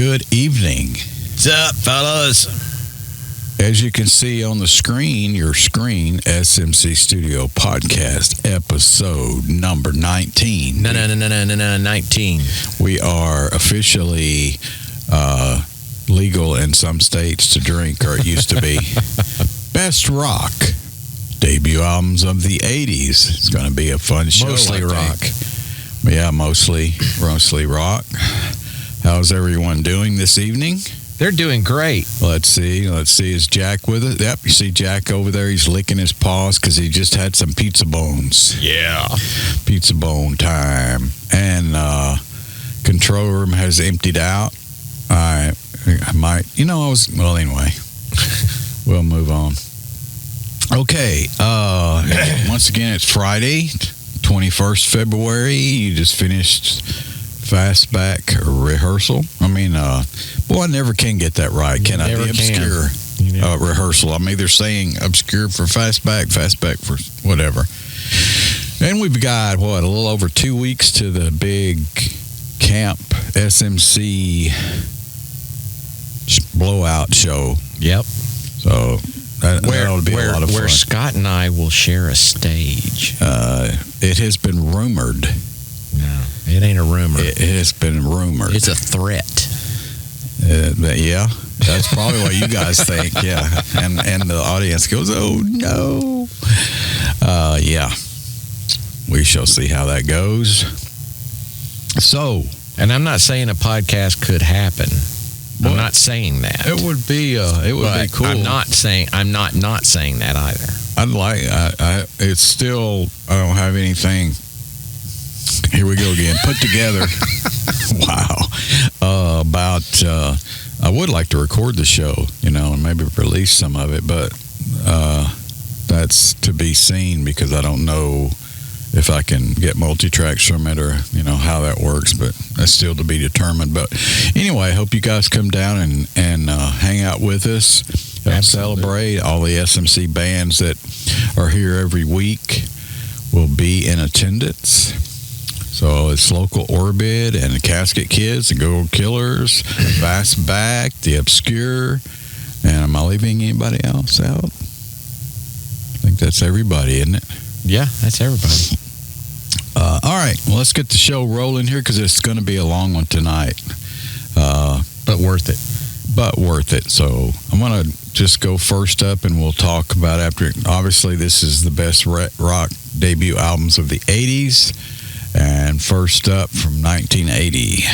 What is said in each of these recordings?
Good evening. What's up, fellas? As you can see on the screen, your screen, SMC Studio Podcast, episode number 19. No, 19. We are officially legal in some states to drink, or it used to be. Best rock. Debut albums of the 80s. It's going to be a fun show. Mostly rock. Yeah, mostly rock. How's everyone doing this evening? They're doing great. Let's see. Is Jack with us? Yep, you see Jack over there. He's licking his paws because he just had some pizza bones. Yeah. Pizza bone time. And control room has emptied out. I might, well, anyway. We'll move on. Okay. Once again, it's Friday, 21st February. You just finished Fastback rehearsal. I never can get that right, can I? The obscure rehearsal. I'm either saying obscure for Fastback for whatever. And we've got, a little over 2 weeks to the big Camp SMC blowout show. Yep. So that'll be a lot of fun. Where Scott and I will share a stage. It has been rumored. No, it ain't a rumor. It has been rumored. It's a threat. Yeah, that's probably what you guys think. Yeah, and the audience goes, "Oh no." Yeah, we shall see how that goes. So, and I'm not saying a podcast could happen. I'm not saying that. It would be cool. I'm not saying that either. It's still, I don't have anything. Here we go again. Put together. Wow. I would like to record the show, and maybe release some of it, but that's to be seen because I don't know if I can get multi-tracks from it or, how that works, but that's still to be determined. But anyway, I hope you guys come down and hang out with us. Celebrate. All the SMC bands that are here every week will be in attendance. So it's Local Orbit and the Casket Kids, the Gold Killers, Fastback, the Obscure, and am I leaving anybody else out? I think that's everybody, isn't it? Yeah, that's everybody. All right, well, let's get the show rolling here because it's going to be a long one tonight. But worth it. So I'm going to just go first up and we'll talk about after. Obviously, this is the best rock debut albums of the 80s. And first up from 1980.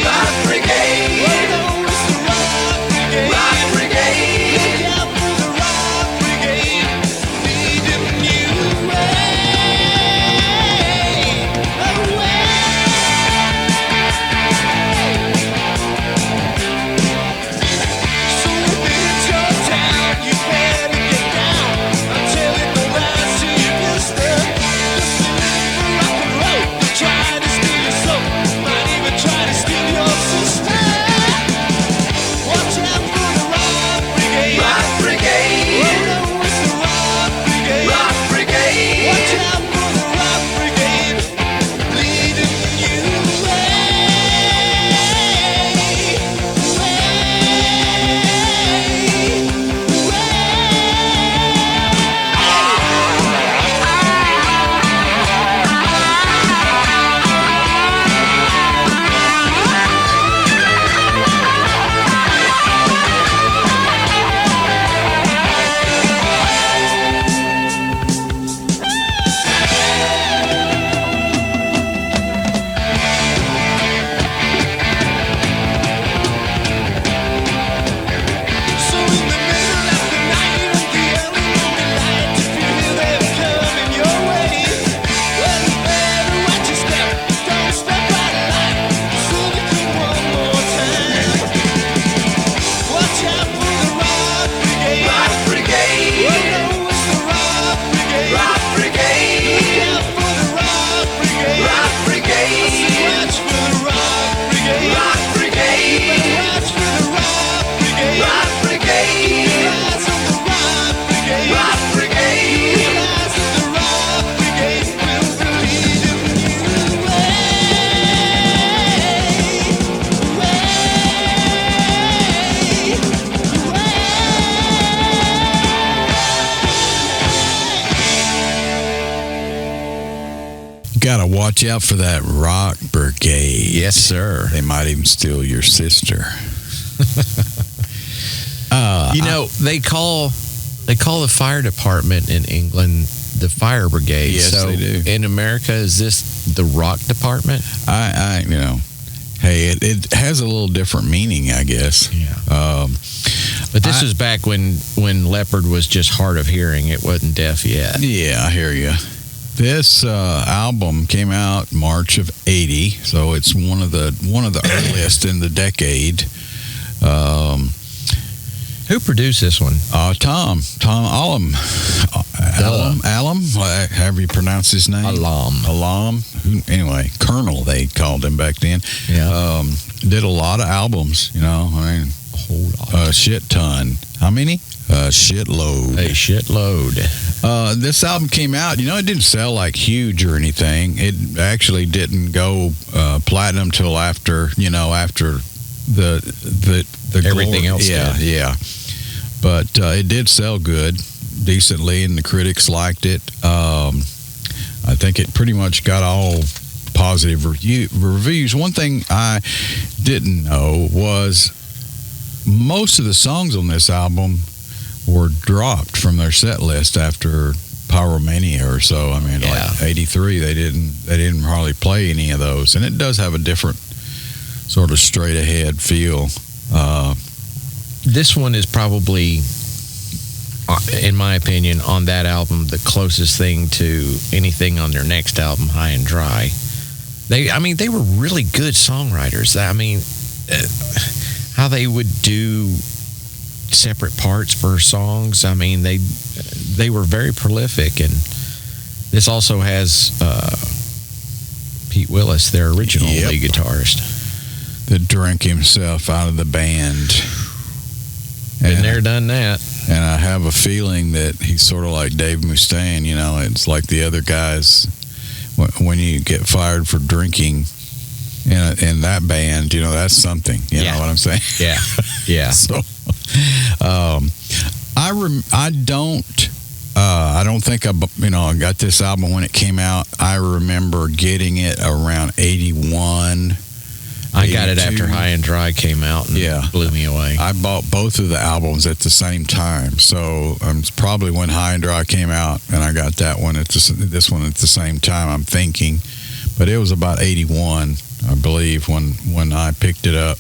Africa. Gotta watch out for that rock brigade. Yes, sir. They might even steal your sister. They call the fire department in England the fire brigade. Yes, so they do. In America, is this the rock department? Hey, it has a little different meaning, I guess. Yeah. But this was back when Leopard was just hard of hearing. It wasn't deaf yet. Yeah, I hear you. This album came out March of '80, so it's one of the earliest in the decade. Who produced this one? Tom Allam, however you pronounce his name. Allam. Anyway, Colonel they called him back then. Yeah. Did a lot of albums. A whole lot. A shit ton. How many? A shitload. A shitload. This album came out. It didn't sell like huge or anything. It actually didn't go platinum till after the everything glory. else. Yeah. But it did sell good, decently, and the critics liked it. I think it pretty much got all positive reviews. One thing I didn't know was most of the songs on this album were dropped from their set list after Pyromania or so. Like '83, they didn't hardly play any of those, and it does have a different sort of straight ahead feel. This one is probably, in my opinion, on that album, the closest thing to anything on their next album, High and Dry. They were really good songwriters. How they would do separate parts for songs. They were very prolific, and this also has Pete Willis, their original lead guitarist, that drank himself out of the band. Been there, done that. And I have a feeling that he's sort of like Dave Mustaine. It's like the other guys. When you get fired for drinking in that band, that's something. You know what I'm saying? Yeah. So, I don't think I got this album when it came out. I remember getting it around '81. I got it after High and Dry came out and blew me away. I bought both of the albums at the same time. So it's probably when High and Dry came out, and I got that one this one at the same time, I'm thinking. But it was about '81, I believe, when I picked it up.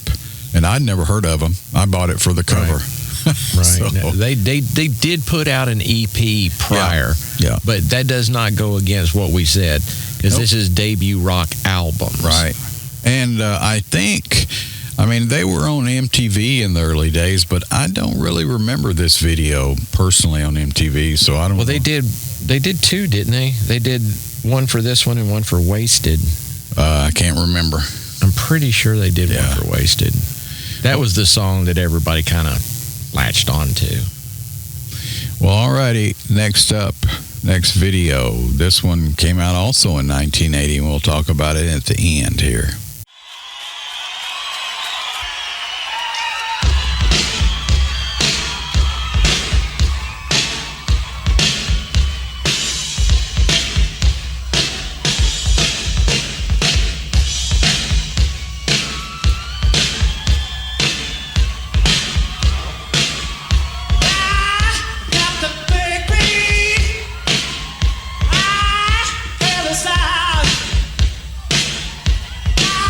And I'd never heard of them. I bought it for the cover. Right. So, They did put out an EP prior. Yeah. But that does not go against what we said, because this is debut rock albums. Right. And I think, they were on MTV in the early days, but I don't really remember this video personally on MTV, so I don't know. Well, they did two, didn't they? They did one for this one and one for Wasted. I can't remember. I'm pretty sure they did one for Wasted. That was the song that everybody kind of latched on to. Well, alrighty. Next video. This one came out also in 1980, and we'll talk about it at the end here. I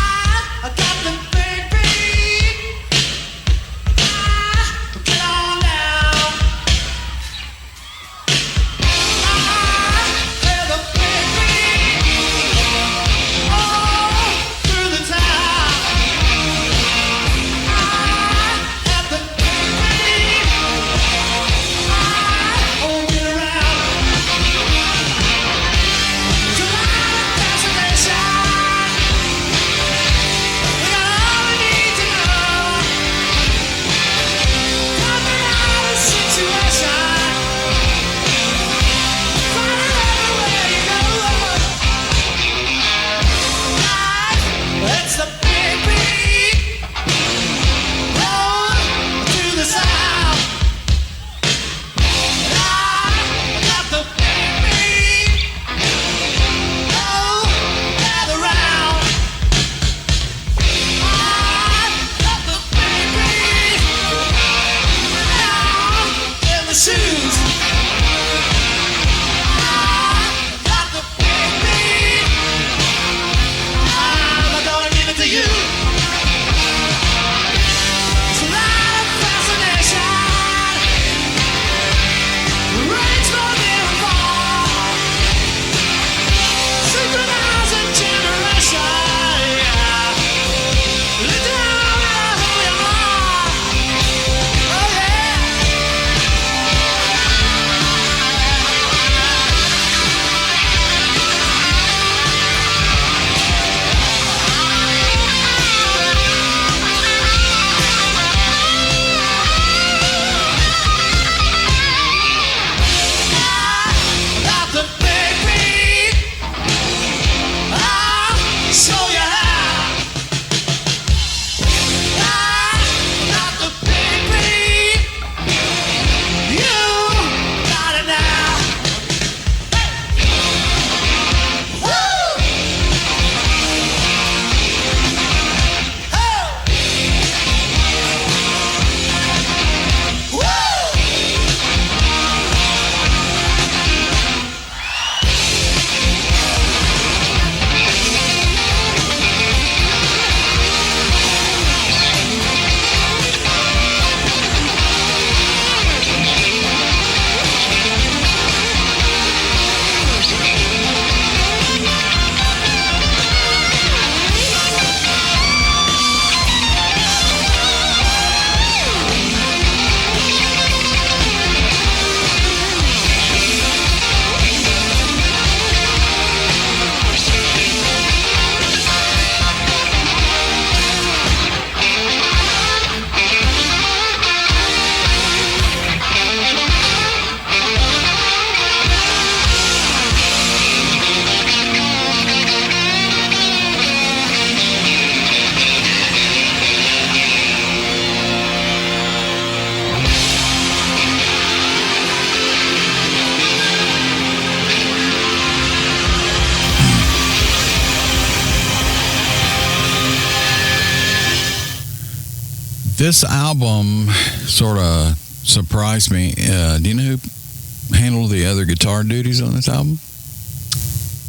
This album sort of surprised me. Do you know who handled the other guitar duties on this album?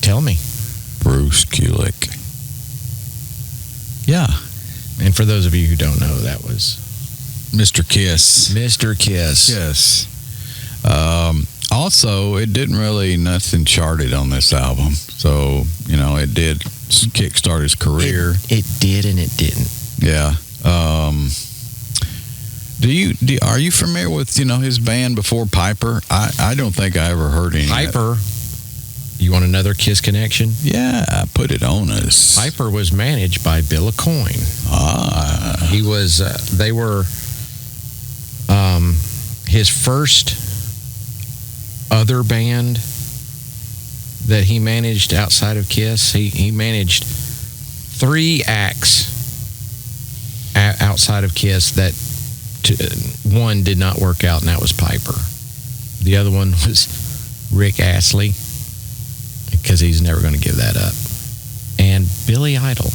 Tell me. Bruce Kulick. Yeah. And for those of you who don't know, that was Mr. Kiss. Mr. Kiss. Yes. Also, it didn't really, nothing charted on this album. So, it did kickstart his career. It did and it didn't. Yeah. Are you familiar with, his band before Piper? I don't think I ever heard any. Piper. You want another Kiss connection? Yeah, put it on us. Piper was managed by Bill Aucoin. He was, they were his first other band that he managed outside of Kiss. He managed 3 acts outside of Kiss that one did not work out, and that was Piper. The other one was Rick Astley, because he's never going to give that up. And Billy Idol.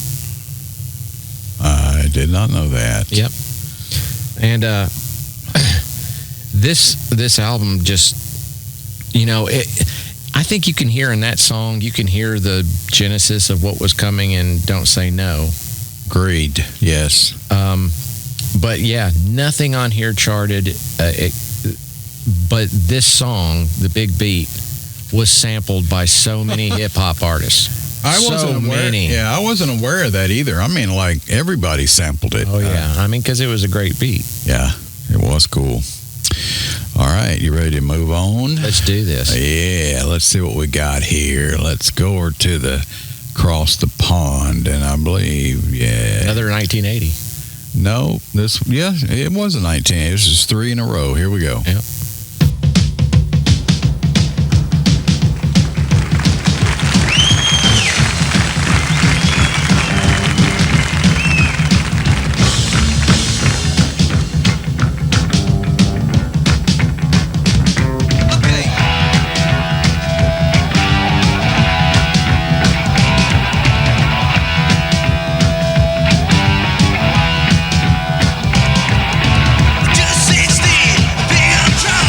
I did not know that. Yep. And this album just, I think you can hear in that song, you can hear the genesis of what was coming in Don't Say No. Agreed, yes. But yeah, nothing on here charted. But this song, The Big Beat, was sampled by so many hip-hop artists. I wasn't aware. Yeah, I wasn't aware of that either. I mean, like, everybody sampled it. Oh, yeah. Because it was a great beat. Yeah, it was cool. All right, you ready to move on? Let's do this. Yeah, let's see what we got here. Let's go over to the across the pond, and I believe, Another 1980. No, it was a 1980. This is 3 in a row. Here we go. Yep. Just 16, being on trial.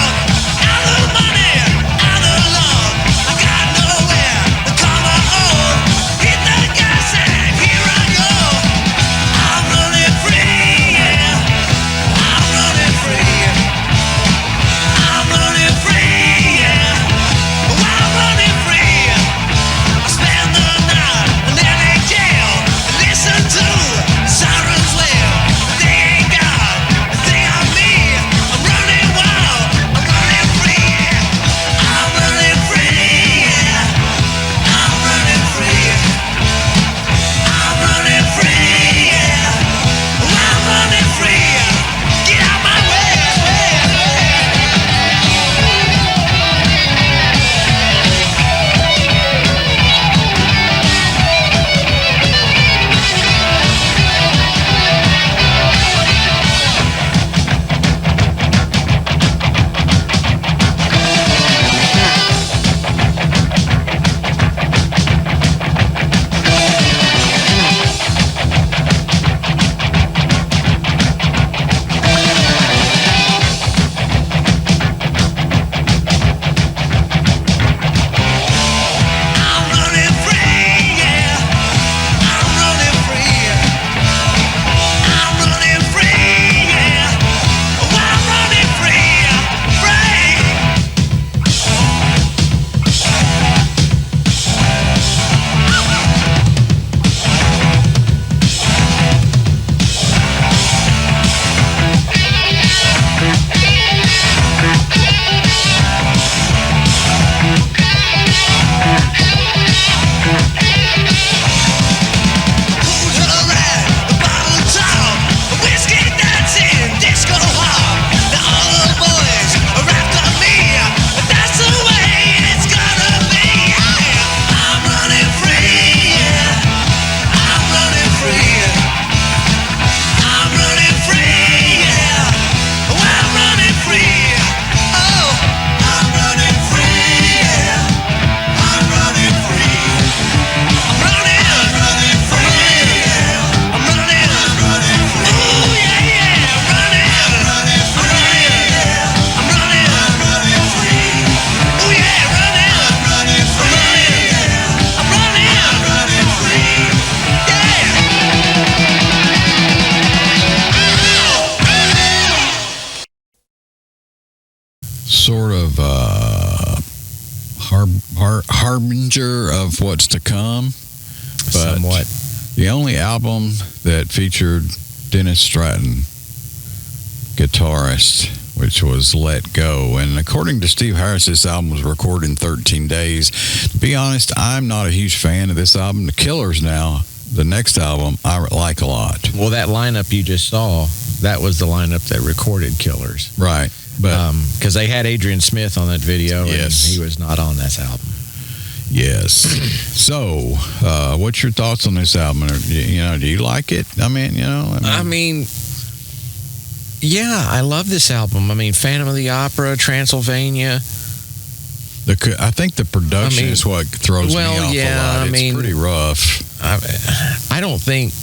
harbinger of what's to come. But Somewhat. the only album that featured Dennis Stratton, guitarist, which was Let Go. And according to Steve Harris, this album was recorded in 13 days. To be honest, I'm not a huge fan of this album. The Killers now, the next album, I like a lot. Well, that lineup you just saw, that was the lineup that recorded Killers. Right. But because they had Adrian Smith on that video, Yes. and he was not on that album. yes. So, what's your thoughts on this album? Or, do you like it? I mean, Yeah, I love this album. I mean, Phantom of the Opera, Transylvania. I think the production is what throws me off a lot. It's pretty rough. I don't think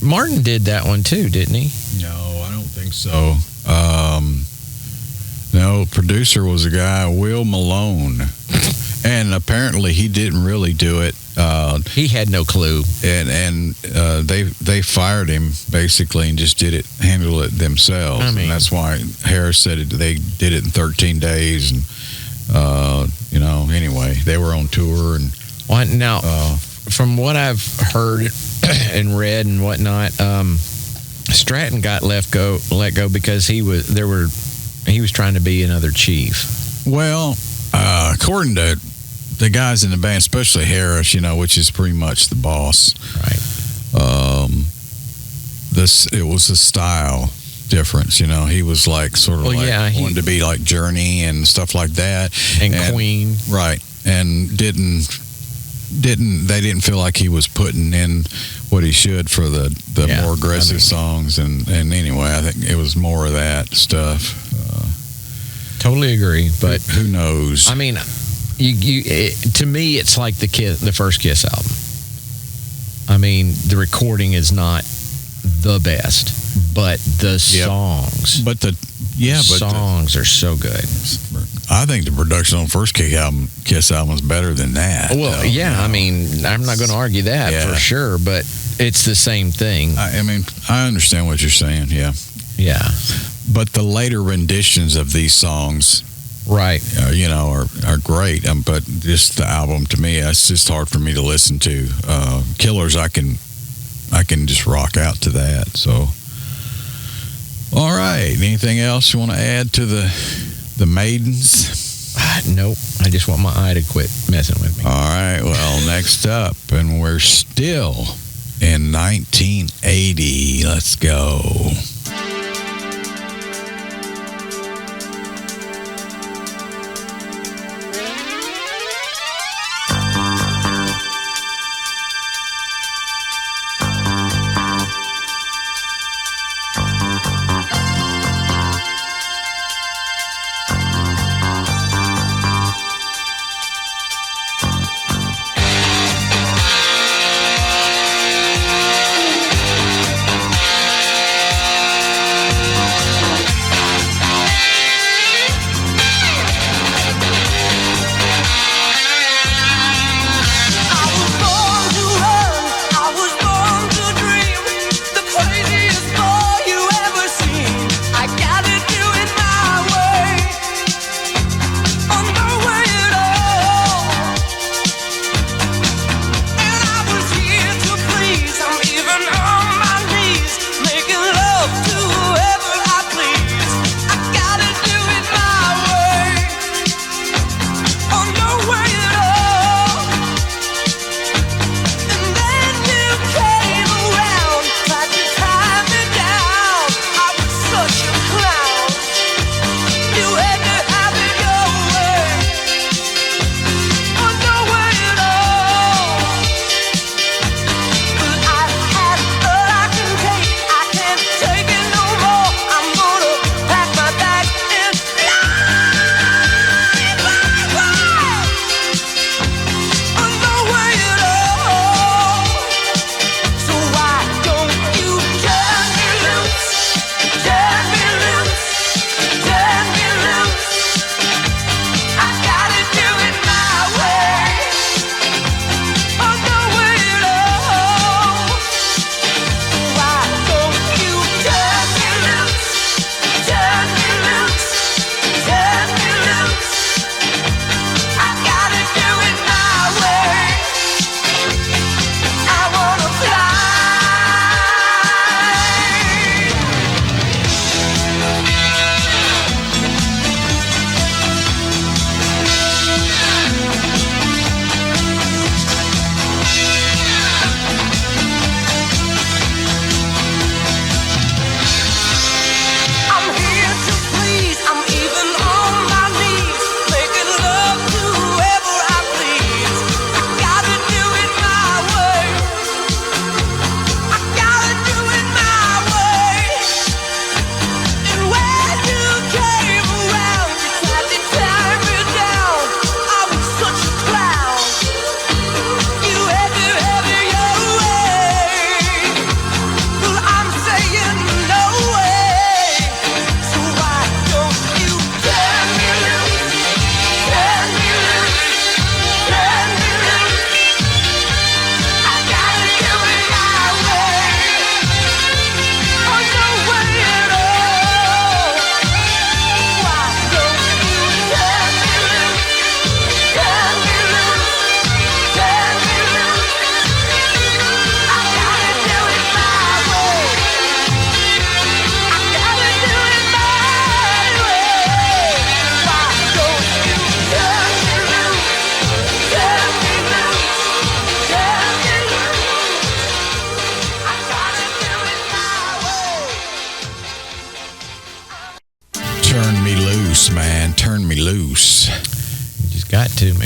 Martin did that one too, didn't he? No, I don't think so. No, producer was a guy, Will Malone. And apparently he didn't really do it. He had no clue. And they fired him basically and just handled it themselves. I mean, and that's why Harris said they did it in 13 days. And, anyway, they were on tour. And Now, from what I've heard and read and whatnot, Stratton got let go because he was trying to be another chief. Well, according to the guys in the band, especially Harris, which is pretty much the boss. Right. It was a style difference. He was like sort of wanted to be like Journey and stuff like that, and Queen. Right. And they didn't feel like he was putting in what he should for the more aggressive songs. And anyway, I think it was more of that stuff. Totally agree, but who knows? I mean, to me, it's like the first Kiss album. I mean, the recording is not the best, but the songs, songs are so good. I think the production on the first Kiss album is better than that. Well, I mean, I'm not going to argue that for sure, but it's the same thing. I mean, I understand what you're saying. Yeah. But the later renditions of these songs, right, are great. But just the album, to me, it's just hard for me to listen to. Killers, I can just rock out to that. So, all right. Anything else you want to add to the Maidens? Nope. I just want my eye to quit messing with me. All right. Well, next up, and we're still in 1980. Let's go.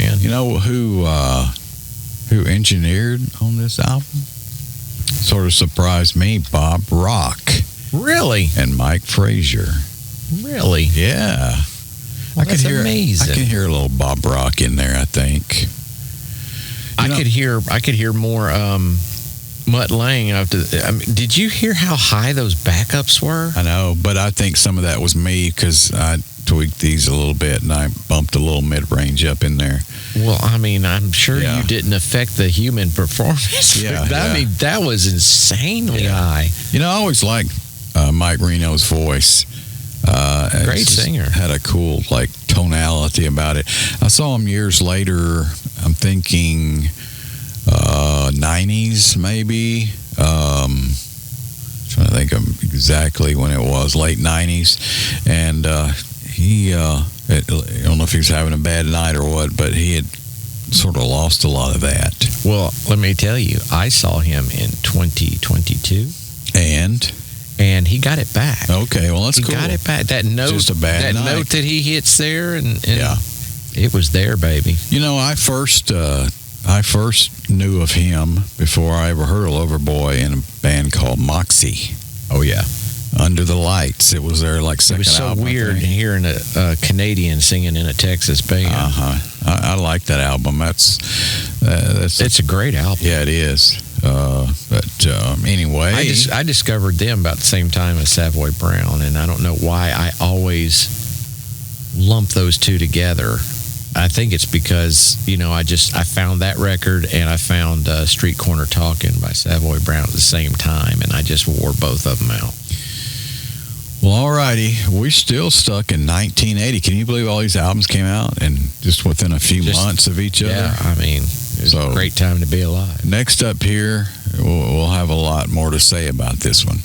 man. You know who engineered on this album? Sort of surprised me. Bob Rock Really? and Mike Frazier. Really? Yeah. Well, that's amazing. I can hear a little Bob Rock in there, I think. I could hear more Mutt Lange. Did you hear how high those backups were? I know, but I think some of that was me because I tweaked these a little bit and I bumped a little mid-range up in there. Well, I mean, I'm sure you didn't affect the human performance. Yeah, I mean, that was insanely high. You know, I always liked Mike Reno's voice. Great singer. Had a cool, tonality about it. I saw him years later, I'm thinking 90s maybe. Trying to think of exactly when it was, late 90s. And he, I don't know if he was having a bad night or what, but he had sort of lost a lot of that. Well, let me tell you, I saw him in 2022. And he got it back. Okay, well, that's cool. He got it back. That note, just a bad night. Note that he hits there, and it was there, baby. You know, I first knew of him before I ever heard of Loverboy in a band called Moxie. Oh yeah, Under the Lights. It was their second album. It was so weird hearing a Canadian singing in a Texas band. I like that album. That's it's a great album. Yeah, it is. But anyway, I discovered them about the same time as Savoy Brown, and I don't know why I always lump those two together. I think it's because I found that record and I found Street Corner Talking by Savoy Brown at the same time, and I just wore both of them out. Well, alrighty, we're still stuck in 1980. Can you believe all these albums came out and just within a few months of each other? Yeah, I mean, it's a great time to be alive. Next up here, we'll have a lot more to say about this one.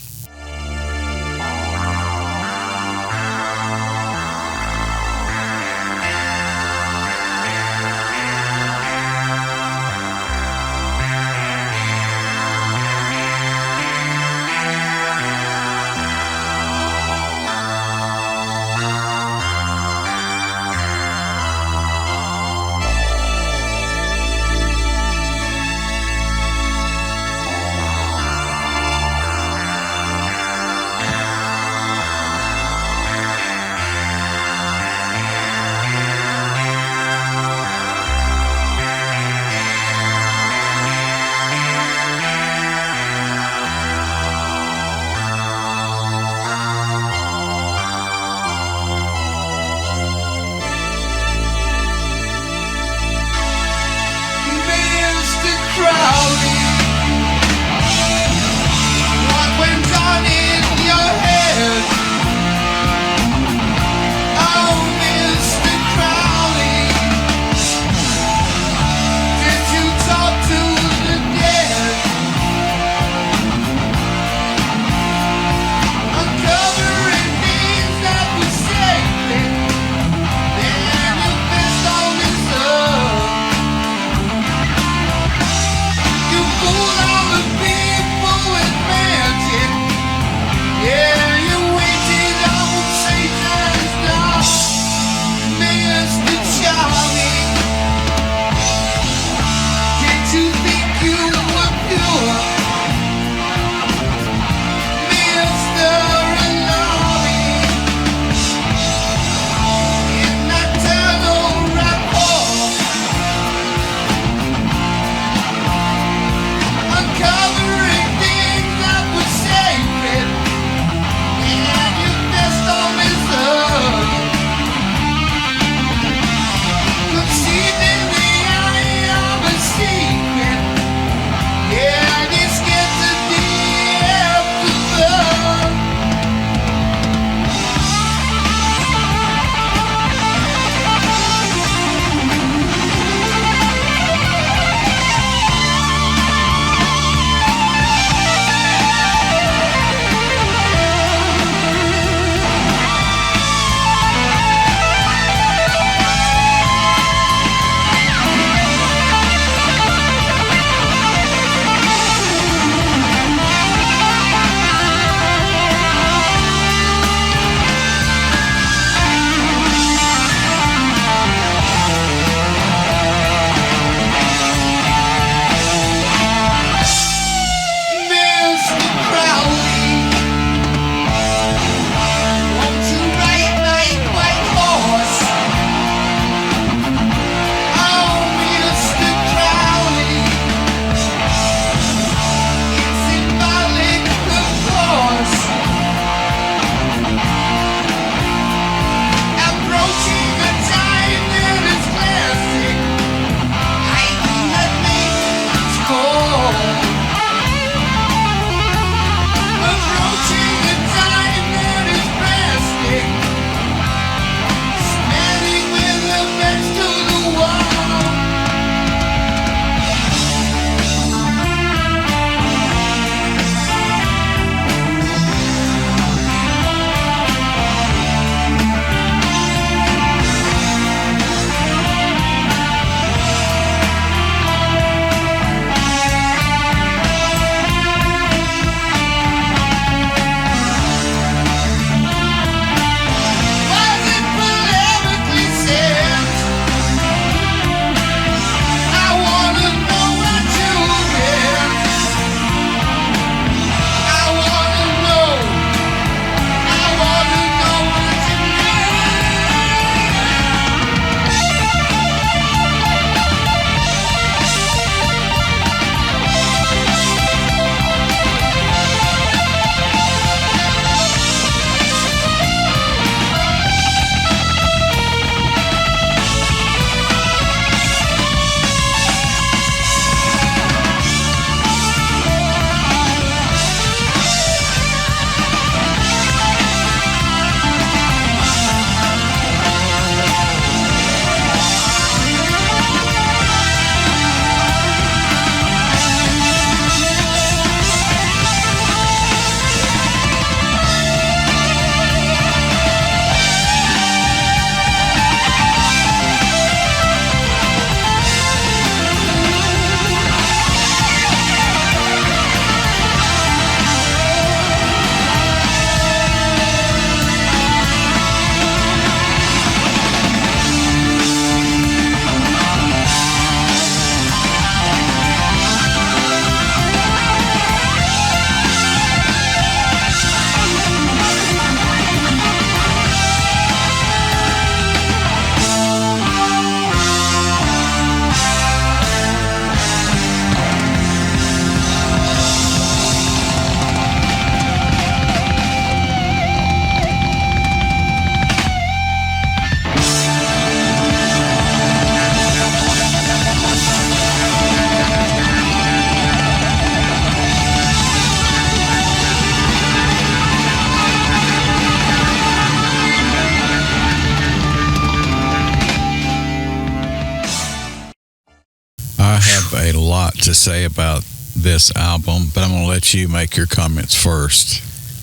say about this album, but I'm going to let you make your comments first.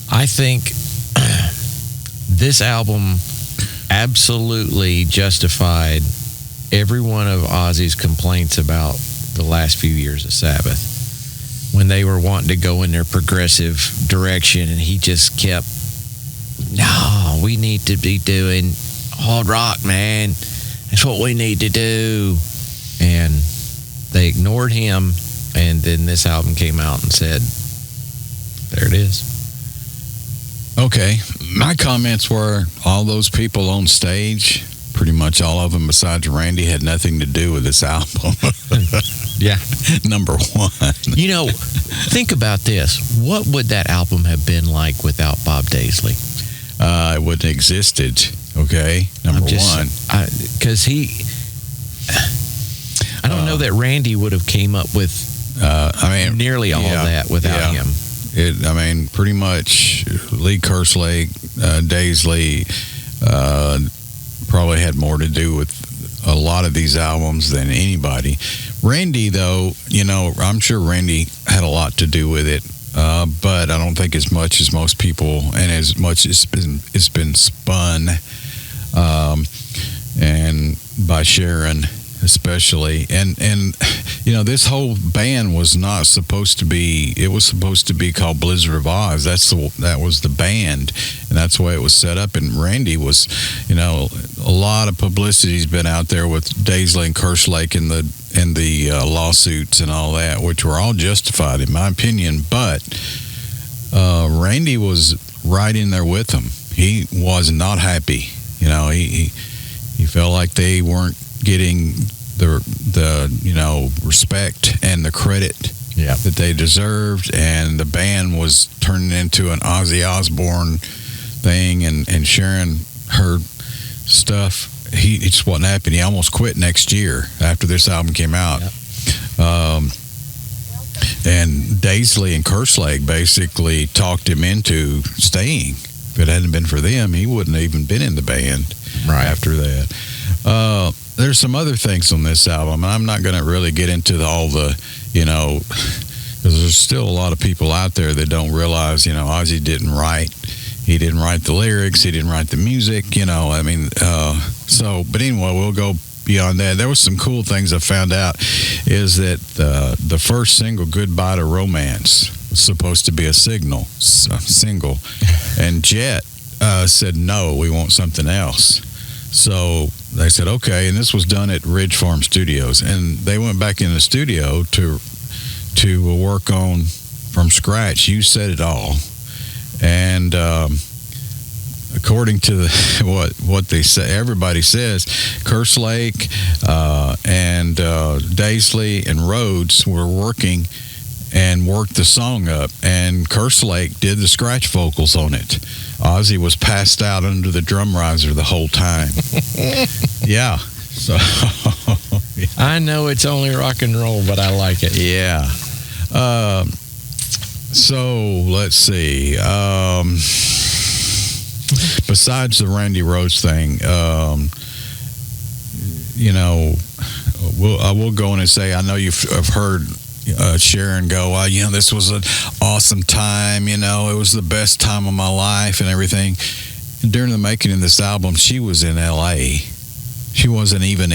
I think this album absolutely justified every one of Ozzy's complaints about the last few years of Sabbath, when they were wanting to go in their progressive direction, and he just kept, no, we need to be doing hard rock, man. That's what we need to do. And they ignored him, and then this album came out and said, there it is. Okay, my comments were all those people on stage, pretty much all of them besides Randy, had nothing to do with this album. Yeah. Number one. You know, think about this. What would that album have been like without Bob Daisley? It wouldn't have existed, okay? Number one. Because I don't know that Randy would have came up with nearly all that without him. Pretty much Lee Kerslake, Daisley probably had more to do with a lot of these albums than anybody. Randy, though, I'm sure Randy had a lot to do with it, but I don't think as much as most people, and as much as it's been spun, and by Sharon especially, and this whole band was not supposed to be. It was supposed to be called Blizzard of Oz. That was the band, and that's the way it was set up. And Randy was, a lot of publicity's been out there with Daisley and Kerslake and the lawsuits and all that, which were all justified in my opinion. But Randy was right in there with them. He was not happy. He felt like they weren't getting the respect and the credit that they deserved, and the band was turning into an Ozzy Osbourne thing, and Sharon heard stuff. He just wasn't happy. He almost quit next year after this album came out. And Daisley and Kerslake basically talked him into staying. If it hadn't been for them, he wouldn't have even been in the band after that. There's some other things on this album, and I'm not going to really get into all the, because there's still a lot of people out there that don't realize, Ozzy didn't write. He didn't write the lyrics. He didn't write the music, but anyway, we'll go beyond that. There was some cool things I found out is that the first single, Goodbye to Romance, was supposed to be a single, and Jet said, no, we want something else. So they said, okay, and this was done at Ridge Farm Studios, and they went back in the studio to work on from scratch. You said it all, and according to what they say, everybody says Kerslake and Daisley and Rhodes were working and worked the song up, and Kerslake did the scratch vocals on it. Ozzy was passed out under the drum riser the whole time. Yeah. So I know it's only rock and roll, but I like it. Yeah. So let's see. Besides the Randy Rhoads thing, I will go in and say, I know I've heard Sharon go, this was an awesome time, it was the best time of my life and everything. And during the making of this album, she was in LA. She wasn't even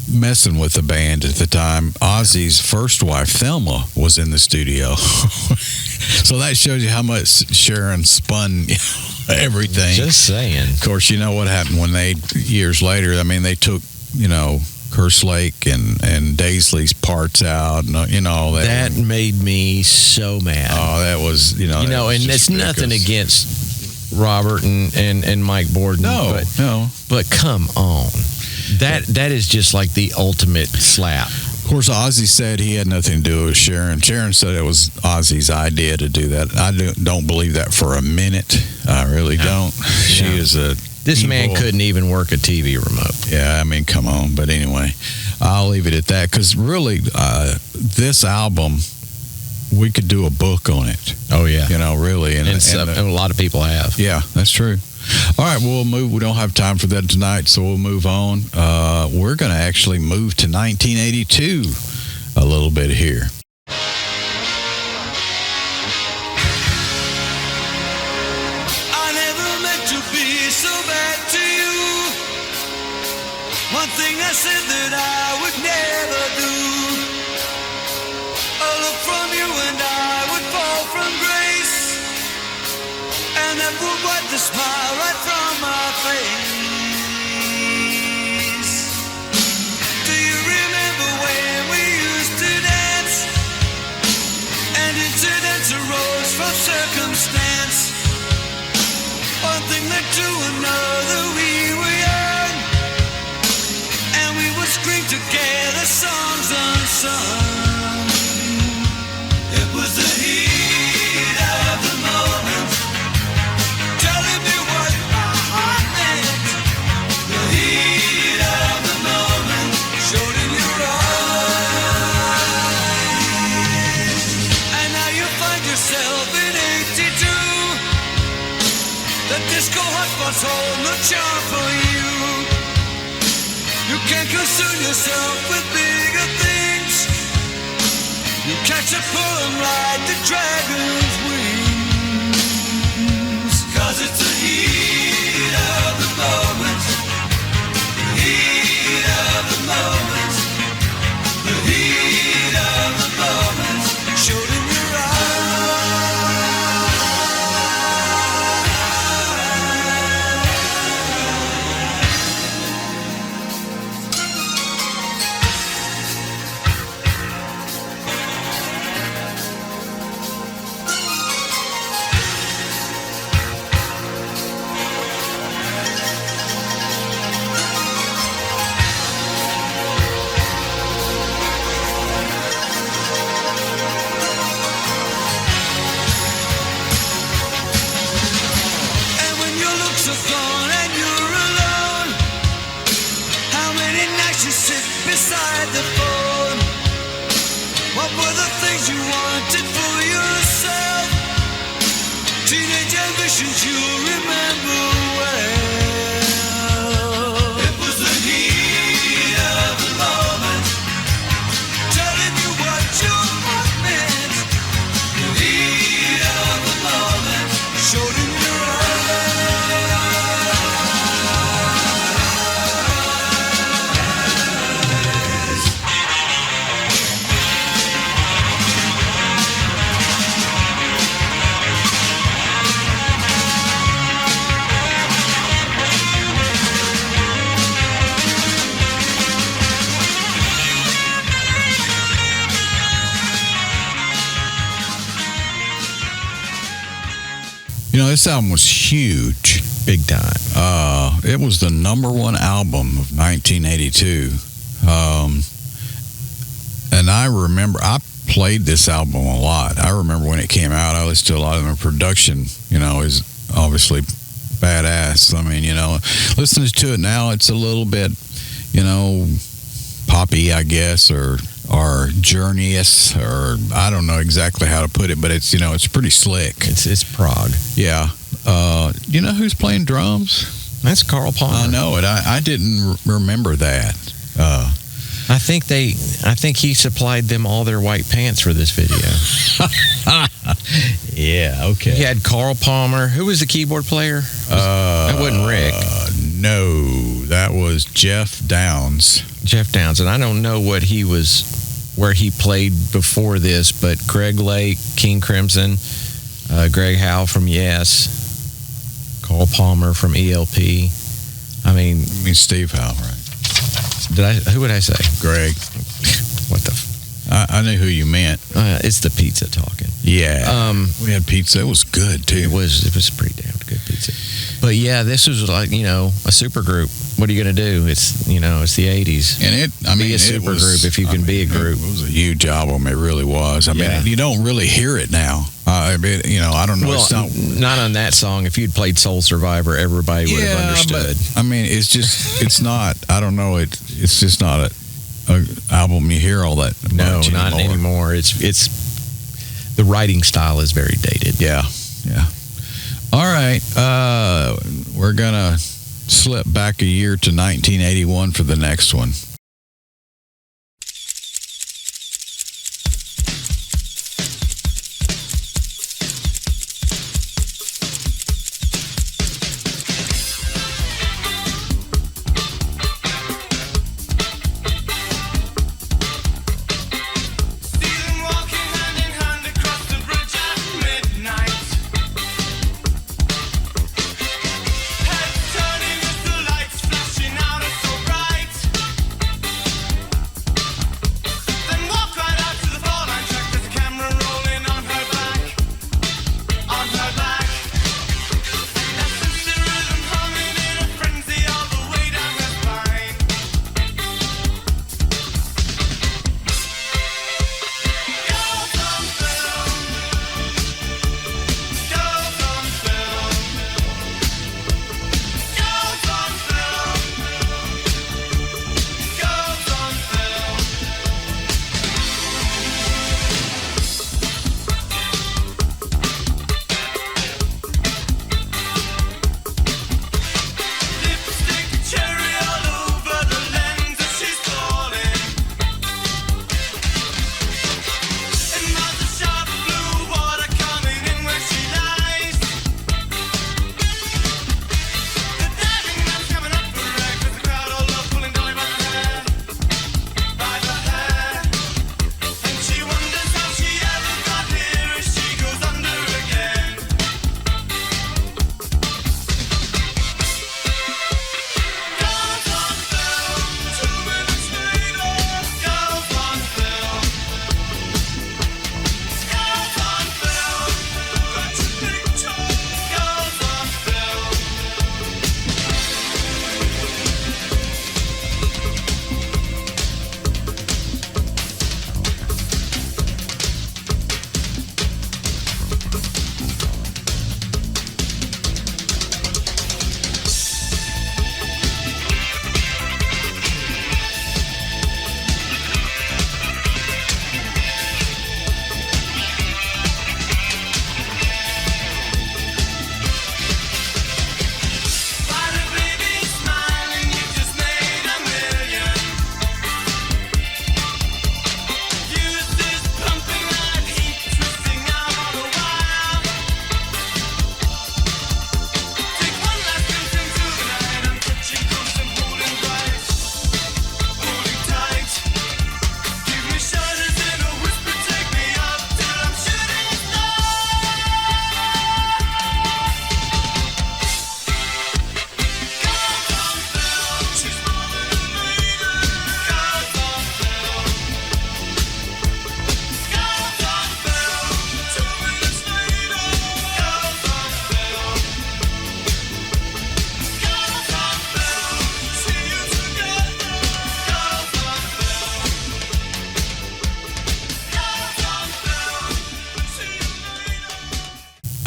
messing with the band at the time. Ozzy's first wife, Thelma, was in the studio. So that shows you how much Sharon spun everything. Just saying. Of course, you know what happened when years later, they took, Kerslake and Daisley's parts out, and all that. That made me so mad. Oh, that was, and it's nothing against Robert and Mike Borden. No. But come on. That is just like the ultimate slap. Of course, Ozzy said he had nothing to do with Sharon. Sharon said it was Ozzy's idea to do that. I don't believe that for a minute. I really don't. She is This man couldn't even work a TV remote. Yeah, come on. But anyway, I'll leave it at that, because really, this album, we could do a book on it. Oh, yeah. Really. And a lot of people have. Yeah, that's true. All right, we'll move. We don't have time for that tonight, so we'll move on. We're going to actually move to 1982. a little bit here. I never meant to be so bad to you. One thing I said that I would never do. A look from you and I would fall from grace, and that would wipe the smile right from my face. Do you remember when we used to dance, and incidents arose from circumstance? One thing led to another, we were young, and we would scream together songs unsung. It was the heat of the moment, telling me what my heart meant. The heat of the moment showed in your eyes, and now you find yourself in 82. The disco hotspots hold no charm for you. You can't concern yourself with bigger things. You catch a pull and ride the dragon's wings. 'Cause it's the heat of the moment. The heat of the moment. The heat of the moment showed in your gone and you're alone. How many nights you sit beside the phone? What were the things you wanted for yourself? Teenage ambitions you remember well. It was the heat of the moment, telling you what your heart meant. The heat of the moment showed in your eyes. You know, this album was huge. Big time. It was the number one album of 1982. And I remember, I played this album a lot. I remember when it came out, I listened to a lot of the production, you know, is obviously badass. I mean, you know, listening to it now, it's a little bit, you know, poppy, I guess, or journeyous, or I don't know exactly how to put it, but it's, you know, it's pretty slick. It's prog. Yeah. You know who's playing drums? That's Carl Palmer. I know it. I didn't remember that. I think he supplied them all their white pants for this video. Yeah, okay. He had Carl Palmer. Who was the keyboard player? That wasn't Rick. No, that was Jeff Downs. Jeff Downs, and I don't know where he played before this, but Greg Lake, King Crimson, Greg Howe from Yes, Carl Palmer from ELP. I mean Steve Howe, right? Who would I say? Greg. What the? I knew who you meant. It's the pizza talking. Yeah. We had pizza. It was good too. It was pretty damn good pizza. But yeah, this was like, you know, a super group. What are you going to do? It's, you know, it's the 80s. And be a super group if you can be a group. It was a huge album. It really was. I mean, you don't really hear it now. You know, I don't know. Well, it's not on that song. If you'd played Soul Survivor, everybody would have understood. But, I mean, it's not, I don't know. It's just not a album you hear all that much not anymore. It's the writing style is very dated. Yeah. All right, we're gonna slip back a year to 1981 for the next one.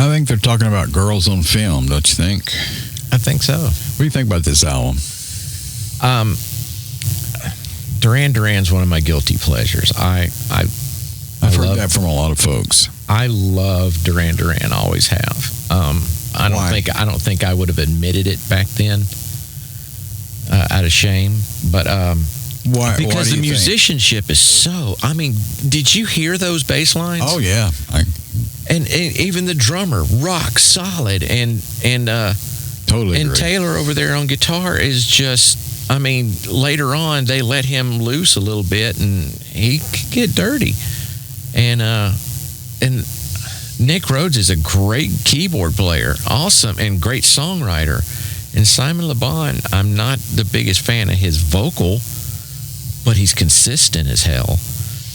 I think they're talking about girls on film, don't you think? I think so. What do you think about this album? Duran Duran's one of my guilty pleasures. I've heard that from a lot of folks. I love Duran Duran. Always have. I don't think I would have admitted it back then, out of shame. But why? Because why the musicianship is so. I mean, did you hear those bass lines? Oh yeah. And even the drummer, rock solid, and Totally and agree. Taylor over there on guitar is just, I mean, later on they let him loose a little bit and he could get dirty. And Nick Rhodes is a great keyboard player, awesome, and great songwriter. And Simon Le Bon, I'm not the biggest fan of his vocal, but he's consistent as hell.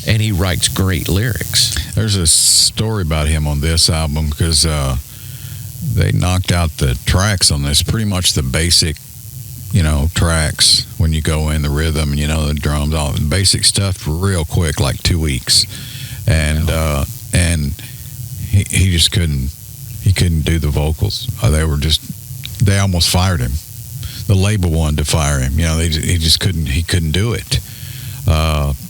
And he writes great lyrics. There's a story about him on this album because they knocked out the tracks on this, pretty much the basic, tracks when you go in, the rhythm, and the drums, all the basic stuff real quick, like 2 weeks. And he just couldn't do the vocals. They almost fired him. The label wanted to fire him. He couldn't do it.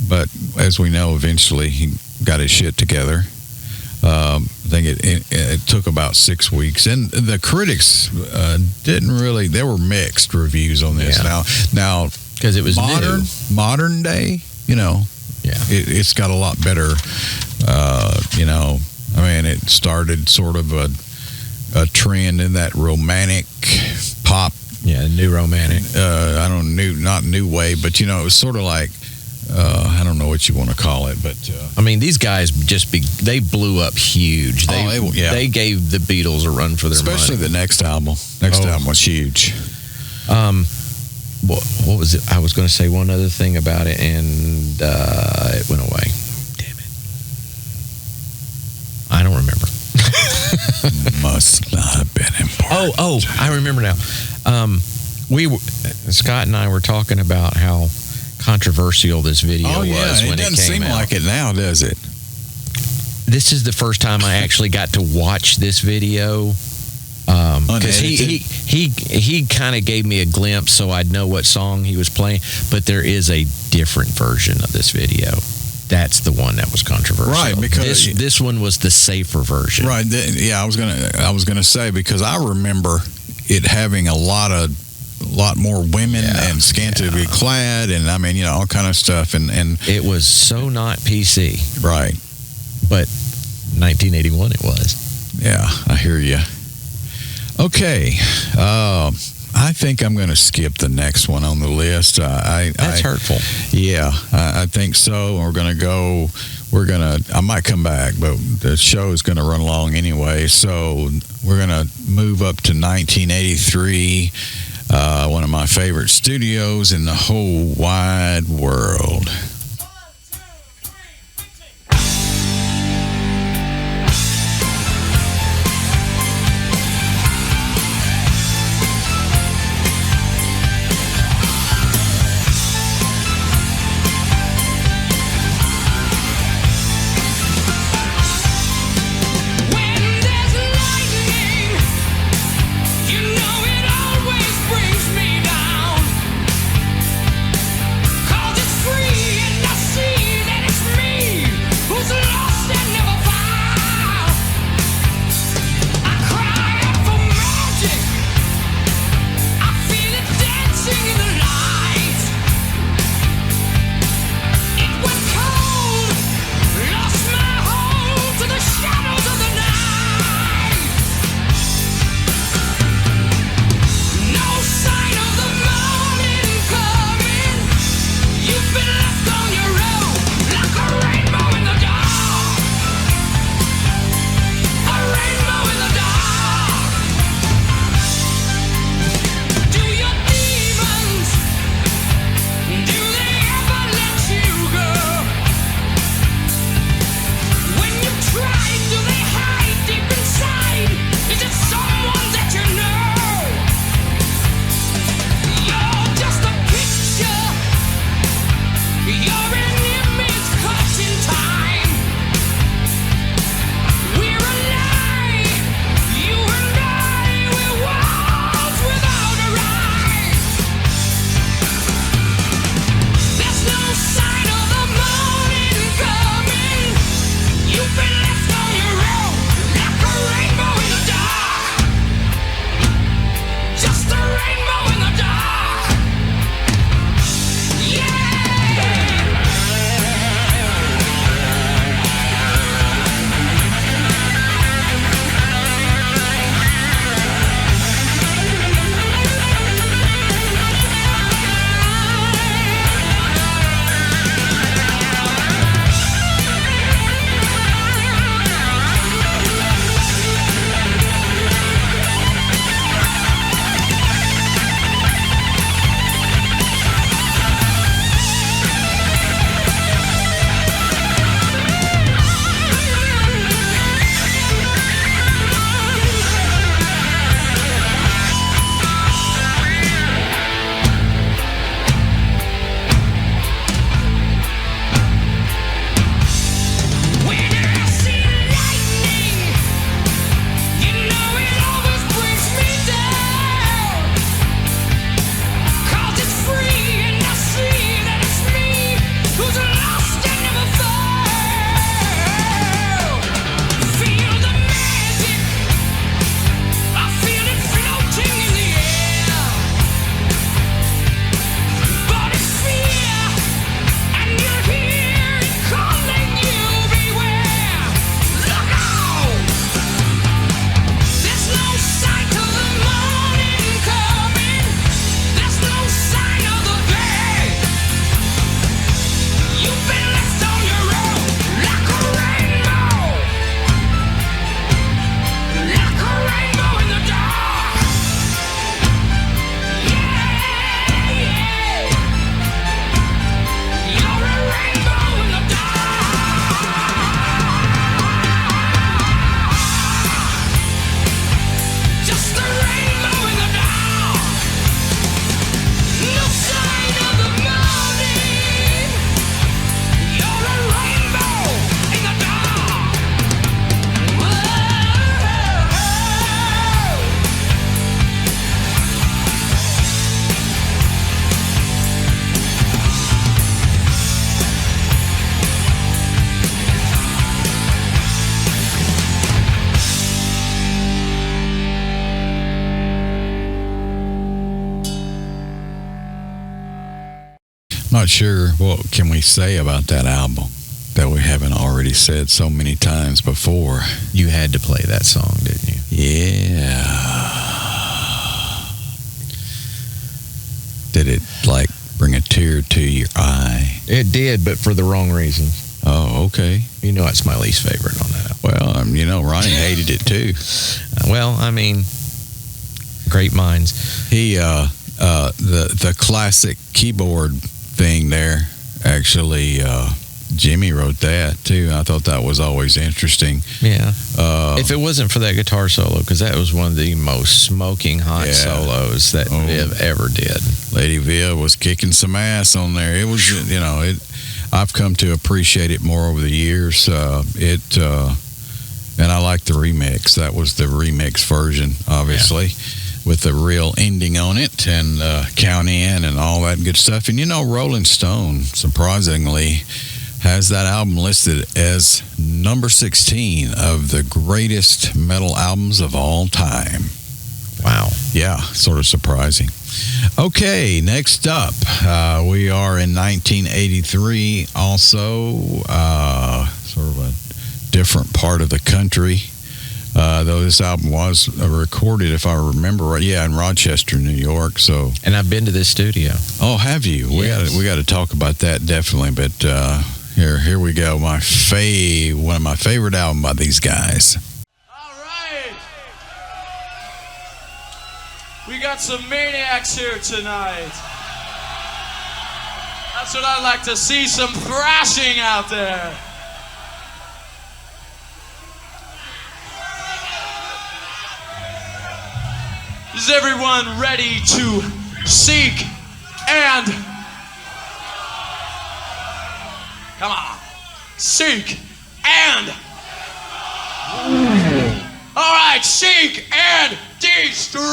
But as we know, eventually he got his shit together. I think it took about 6 weeks, and the critics didn't really. There were mixed reviews on this. Yeah. Now because it was modern day. It's got a lot better. I mean, it started sort of a trend in that romantic pop. Yeah, new romantic. Not new wave, but it was sort of like. I don't know what you want to call it, but I mean, these guys they blew up huge. They gave the Beatles a run for their money. Especially the next album. Album was huge. What was it? I was going to say one other thing about it, and it went away. Damn it! I don't remember. Must not have been important. Oh, I remember now. Scott and I were talking about how controversial this video was when it came out. It doesn't seem like it now, does it? This is the first time I actually got to watch this video. Because he kind of gave me a glimpse so I'd know what song he was playing. But there is a different version of this video. That's the one that was controversial. Right, because this one was the safer version. Right. I was gonna say, because I remember it having a lot more women and scantily clad, and I mean, all kind of stuff, and it was so not PC. Right. But 1981 it was. Yeah, I hear you. Okay. I think I'm going to skip the next one on the list. That's hurtful. Yeah, I think so. I might come back, but the show is going to run along anyway. So we're going to move up to 1983, one of my favorite studios in the whole wide world. Free Not sure what can we say about that album that we haven't already said so many times before. You had to play that song, didn't you? Yeah. Did it like bring a tear to your eye? It did, but for the wrong reason. Oh, okay. You know, it's my least favorite on that album. Well, Ronnie hated it too. Well, I mean, great minds. He the classic keyboard thing there, actually, Jimmy wrote that too. I thought that was always interesting. Yeah. If it wasn't for that guitar solo, because that was one of the most smoking hot solos that Viv ever did. Lady Viv was kicking some ass on there. It was, I've come to appreciate it more over the years. And I like the remix. That was the remix version, obviously. Yeah. With the real ending on it and count in and all that good stuff. And Rolling Stone, surprisingly, has that album listed as number 16 of the greatest metal albums of all time. Wow. Yeah, sort of surprising. Okay, next up, we are in 1983, also sort of a different part of the country. Though this album was recorded, if I remember right, in Rochester, New York. So, and I've been to this studio. Oh, have you? Yes. We got to talk about that definitely. But here we go. One of my favorite albums by these guys. All right, we got some maniacs here tonight. That's what I like to see. Some thrashing out there. Is everyone ready to seek and... Come on. Seek and... All right, seek and destroy!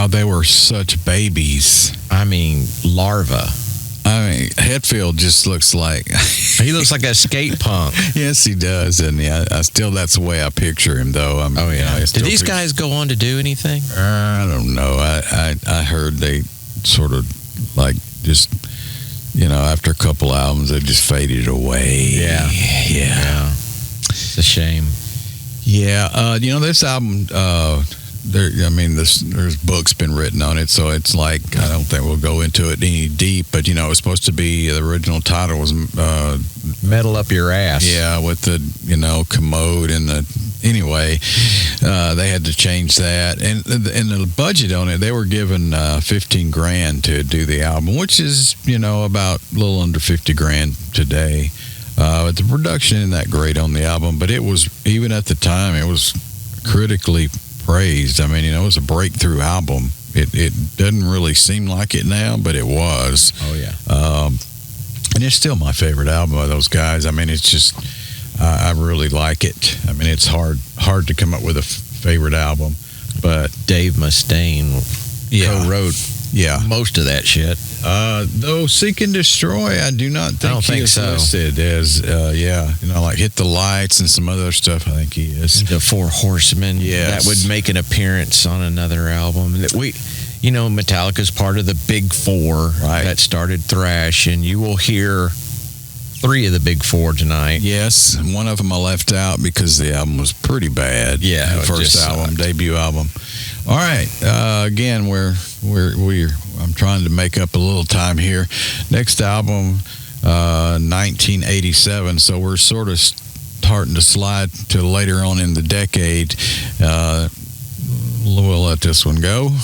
they were such babies. I mean, larva. I mean, Hetfield just looks like He looks like a skate punk. yes, he does, and I still that's the way I picture him, though. I Did these guys go on to do anything? I don't know. I heard they sort of like just after a couple albums they just faded away. Yeah. It's a shame. Yeah, this album. There's books been written on it, so it's like I don't think we'll go into it any deep. But it was supposed to be the original title was Metal Up Your Ass. yeah, with the commode and the they had to change that, and the budget on it they were given $15,000 to do the album, which is about a little under $50,000 today. The production isn't that great on the album, but it was, even at the time, it was critically praised. I mean, it was a breakthrough album. It doesn't really seem like it now, but it was. Oh, yeah. And it's still my favorite album of those guys. I mean, it's just, I really like it. I mean, it's hard to come up with a favorite album, but Dave Mustaine co-wrote most of that shit. Though Seek and Destroy, I do not think I don't think is so. listed as, like Hit the Lights and some other stuff. I think he is. The Four Horsemen. Yes. That would make an appearance on another album. Metallica's part of the Big Four that started thrash, and you will hear 3 of the Big Four tonight. Yes, one of them I left out because the album was pretty bad. Yeah, the first album, debut album. All right, again, I'm trying to make up a little time here. Next album, 1987. So we're sort of starting to slide to later on in the decade. We'll let this one go.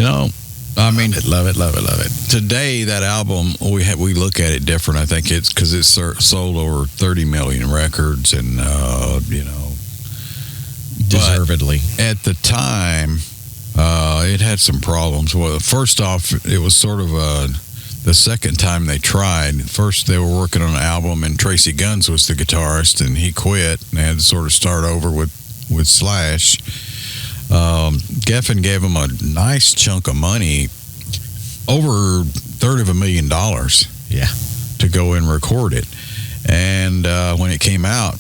You know, I mean, Love it. today that album we look at it different. I think it's because it's sold over 30 million records, and you know, Deservedly. but at the time, it had some problems. Well, first off, it was sort of the second time they tried. First, they were working on an album, and Tracy Guns was the guitarist, and he quit, and they had to sort of start over with Slash. Geffen gave him a nice chunk of money, over $350,000, Yeah. to go and record it. And when it came out,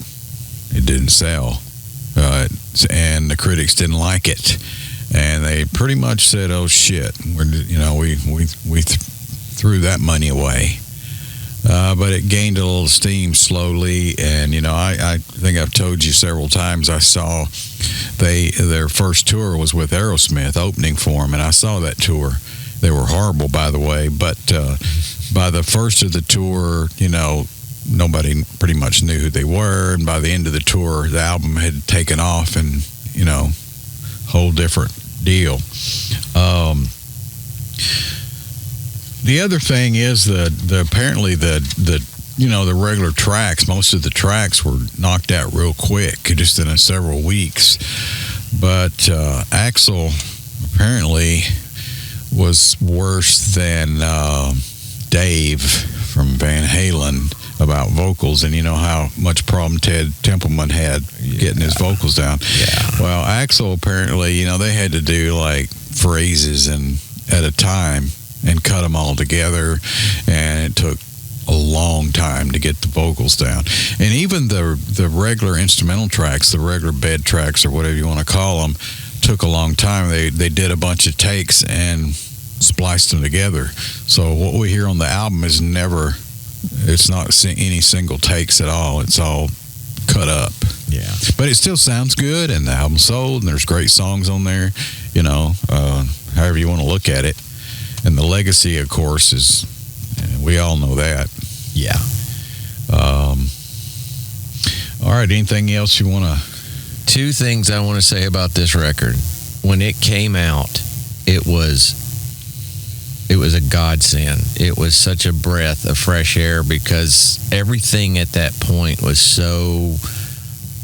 it didn't sell, and the critics didn't like it, and they pretty much said, "Oh shit, we threw that money away." But it gained a little steam slowly, and I think I've told you several times. I saw their first tour was with Aerosmith opening for them, and I saw that tour. They were horrible, by the way, but by the first of the tour, nobody pretty much knew who they were, and by the end of the tour, the album had taken off, and whole different deal. The other thing is apparently the regular tracks, most of the tracks were knocked out real quick, just in several weeks. But Axl apparently was worse than Dave from Van Halen about vocals, and you know how much problem Ted Templeman had getting his vocals down. Yeah. Well, Axl apparently, they had to do like phrases and at a time and cut them all together, and it took a long time to get the vocals down. And even the regular instrumental tracks, the regular bed tracks or whatever you want to call them, took a long time. They did a bunch of takes and spliced them together. So what we hear on the album is it's not any single takes at all. It's all cut up. Yeah. But it still sounds good, and the album sold, and there's great songs on there, however you want to look at it. And the legacy, of course, is, we all know that. Yeah. All right, anything else you want to... Two things I want to say about this record. When it came out, it was a godsend. It was such a breath of fresh air, because everything at that point was so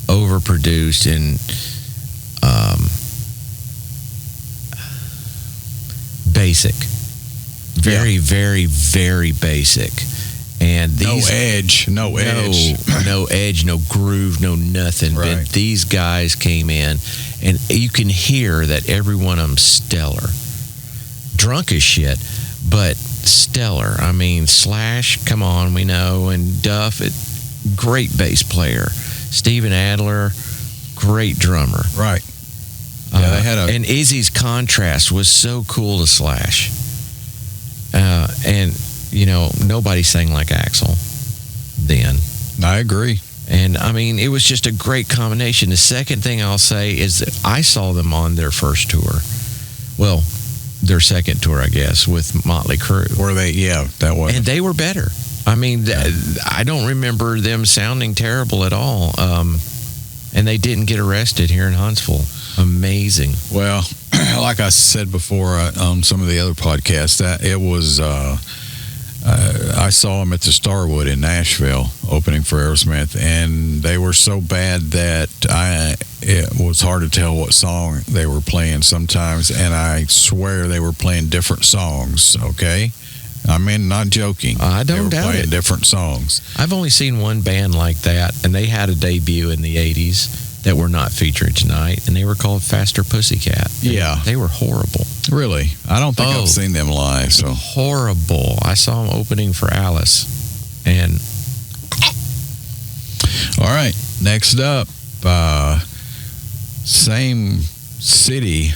overproduced and basic. Very, very, very basic. And these, no edge, no groove, no nothing. Right. But these guys came in, and you can hear that every one of them stellar. Drunk as shit, but stellar. I mean, Slash, come on, we know, and Duff, great bass player. Steven Adler, great drummer. Right. Yeah, they had and Izzy's contrast was so cool to Slash. And nobody sang like Axl then. I agree. And I mean, it was just a great combination. The second thing I'll say is that I saw them on their first tour. Well, their second tour, I guess, with Motley Crue. Were they? Yeah, that was. And they were better. I mean, I don't remember them sounding terrible at all. And they didn't get arrested here in Huntsville. Amazing. Well, like I said before on some of the other podcasts, that it was... I saw them at the Starwood in Nashville opening for Aerosmith, and they were so bad that it was hard to tell what song they were playing sometimes, and I swear they were playing different songs, okay? I mean, not joking. I don't They were doubt playing it. different songs. I've only seen one band like that, and they had a debut in the 80s that were not featured tonight, and they were called Faster Pussycat. They were horrible. Really? I don't think I've seen them live. So Horrible. I saw them opening for Alice. And all right, next up, same city,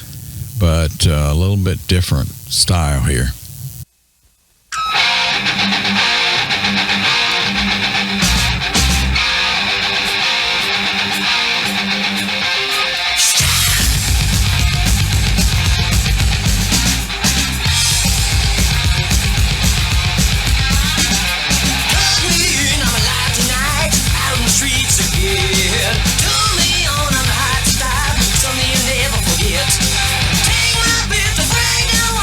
but a little bit different style here. Take my bit to bring you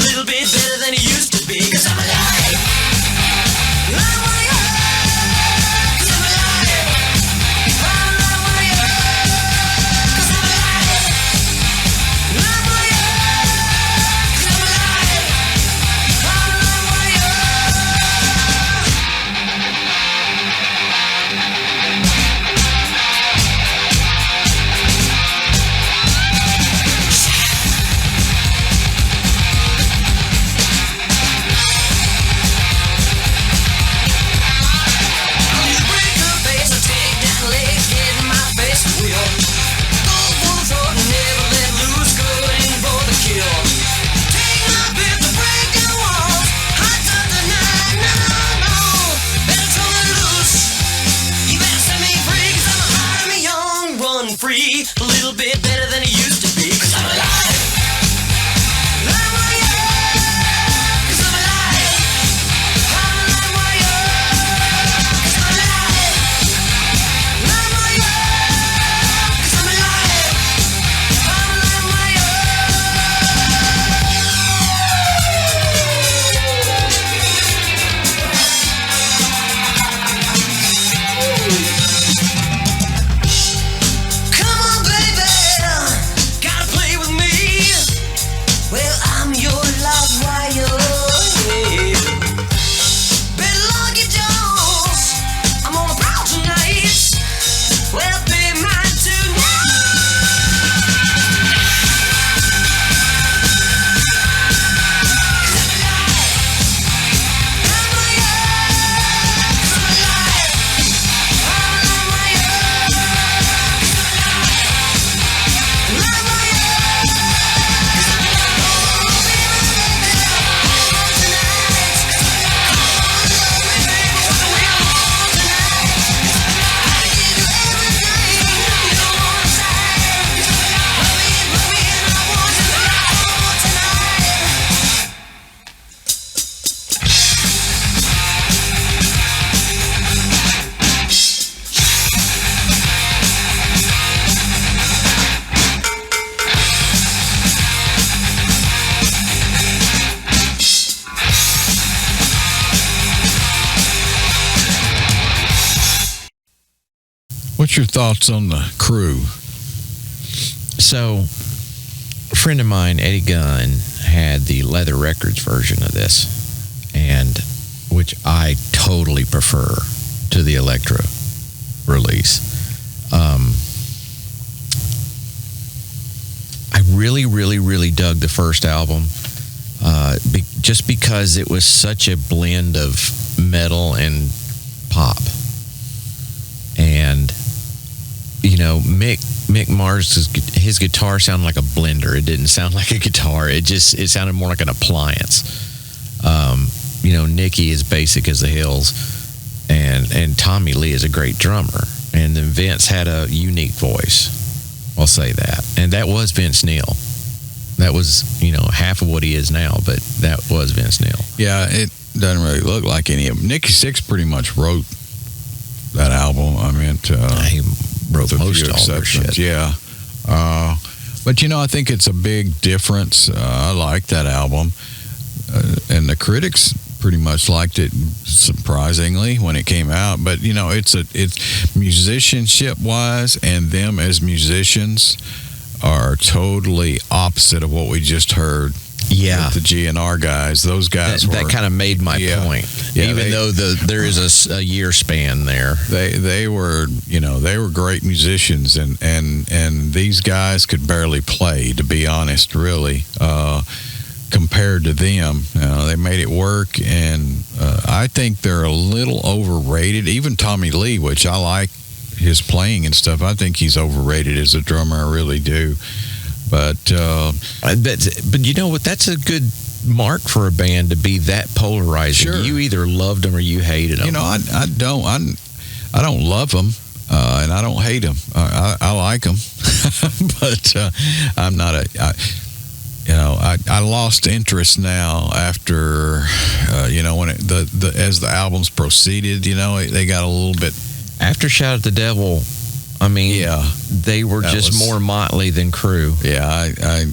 little bit better than it used to be. 'Cause I'm alive. I'm alive. 'Cause I'm alive. I'm alive. 'Cause I'm alive. I'm alive. 'Cause I'm alive. I'm alive. Free, a little bit better than it used to be. 'Cause I'm alive. I'm alive. 'Cause I'm alive. I'm alive. 'Cause I'm alive. I'm alive. 'Cause I'm alive. Come on, baby, gotta play with me. Well, I'm your live wire. Better lock your doors. I'm on a prowl tonight. Well, be mine tonight. I'm alive. I'm alive. I'm alive. What's your thoughts on the crew? So, a friend of mine, Eddie Gunn, had the Leather Records version of this, and which I totally prefer to the Electra release. I really dug the first album, just because it was such a blend of metal and pop. And you know, Mick Mars, his guitar sounded like a blender. It didn't sound like a guitar. It sounded more like an appliance. You know, Nicky is basic as the hills, and Tommy Lee is a great drummer. And then Vince had a unique voice. I'll say that. And that was Vince Neil. That was, you know, half of what he is now, but that was Vince Neil. Yeah, it doesn't really look like any of them. Nicky Sixx pretty much wrote that album. I mean, He wrote most of all their shit. Yeah. But, you know, I think it's a big difference. I like that album. And the critics pretty much liked it, surprisingly, when it came out. But, you know, it's musicianship-wise, and them as musicians are totally opposite of what we just heard. Yeah, with the GNR guys. Those guys that kind of made my point. Yeah, even though there is a year span there. They were, you know, they were great musicians, and these guys could barely play, to be honest, really. Compared to them, they made it work, and I think they're a little overrated. Even Tommy Lee, which I like his playing and stuff, I think he's overrated as a drummer. I really do. But you know what? That's a good mark for a band to be that polarizing. Sure. You either loved them or you hated them. You know, I don't love them, and I don't hate them. I like them, but I'm not I lost interest now after when as the albums proceeded. You know, they got a little bit after Shout at the Devil. I mean, they were just more motley than Crew. Yeah, I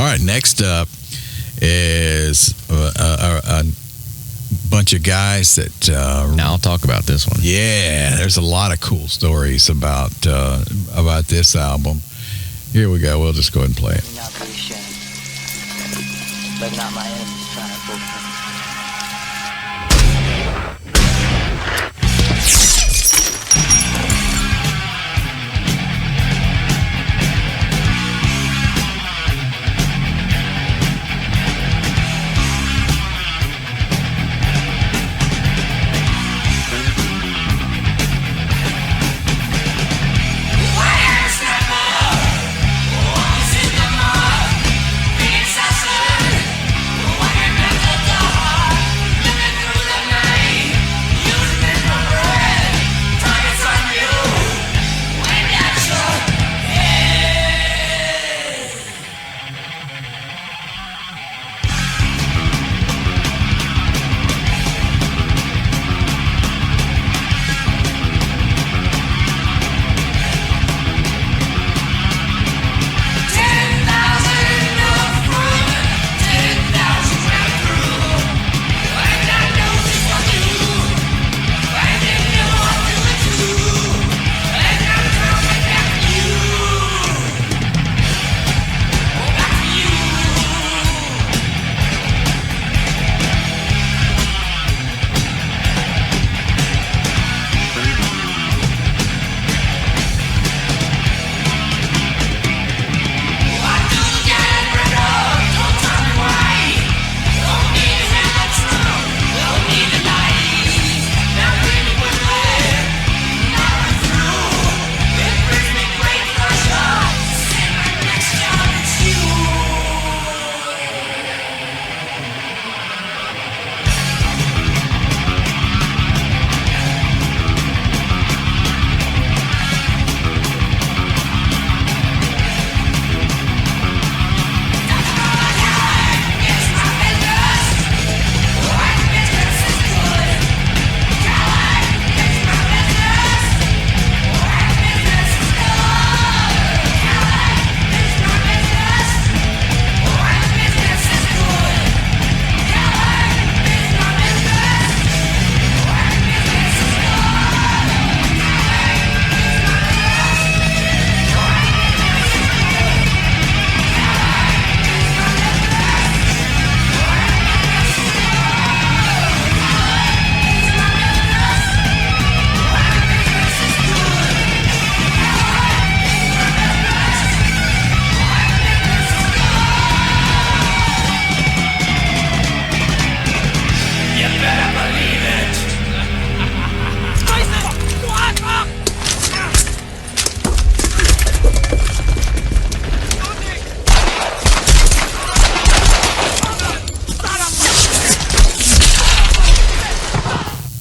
right, next up is a bunch of guys that. Now I'll talk about this one. Yeah, there's a lot of cool stories about this album. Here we go. We'll just go ahead and play it. Not be ashamed. Let not my enemies triumph over me.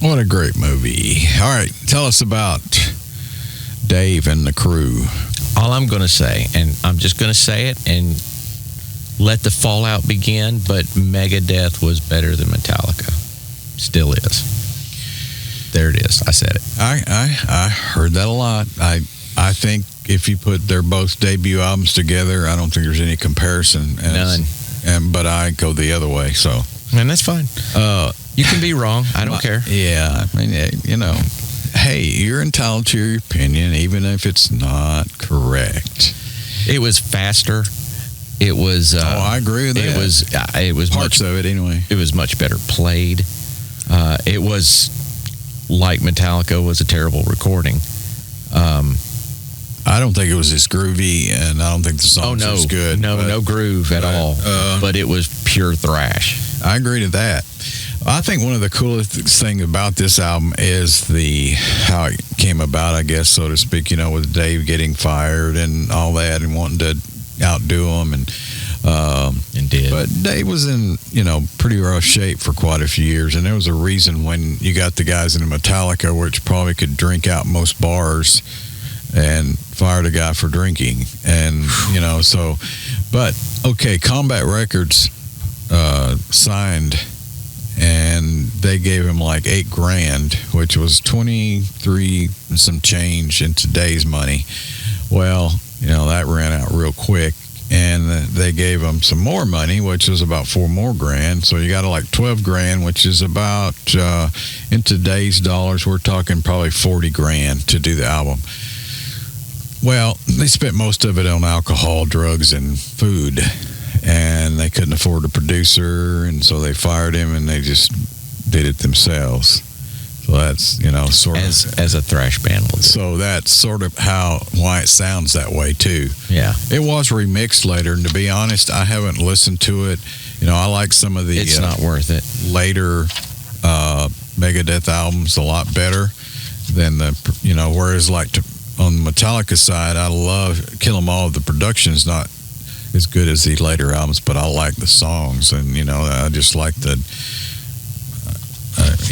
What a great movie. All right, tell us about Dave and the crew. All I'm going to say, and I'm just going to say it and let the fallout begin, but Megadeth was better than Metallica. Still is. There it is. I said it. I heard that a lot. I think if you put their both debut albums together, I don't think there's any comparison. None. But I go the other way, so. And that's fine. You can be wrong. I don't care. Yeah. I mean, hey, you're entitled to your opinion, even if it's not correct. It was faster. It was. I agree with that. It was parts of it anyway. It was much better played. It was like Metallica was a terrible recording. I don't think it was as groovy, and I don't think the songs was good. No groove at all. But it was pure thrash. I agree to that. I think one of the coolest thing about this album is how it came about, I guess, so to speak, with Dave getting fired and all that and wanting to outdo him. And did. But Dave was in, pretty rough shape for quite a few years. And there was a reason when you got the guys in Metallica, which probably could drink out most bars, and fired a guy for drinking. And, but, okay, Combat Records signed, and they gave him like $8,000, which was 23 and some change in today's money. Well, that ran out real quick, and they gave them some more money, which was about $4 more grand. So you got like 12 grand, which is about in today's dollars, we're talking probably 40 grand to do the album. Well, they spent most of it on alcohol, drugs, and food, and they couldn't afford a producer, and so they fired him, and they just did it themselves. So that's, sort of as a thrash band will do. So that's sort of why it sounds that way too. Yeah, it was remixed later, and to be honest, I haven't listened to it. I like some of the it's not worth it. Later Megadeth albums a lot better than whereas like on the Metallica side, I love Kill 'Em All. The production's not as good as the later albums, but I like the songs, and I just like the.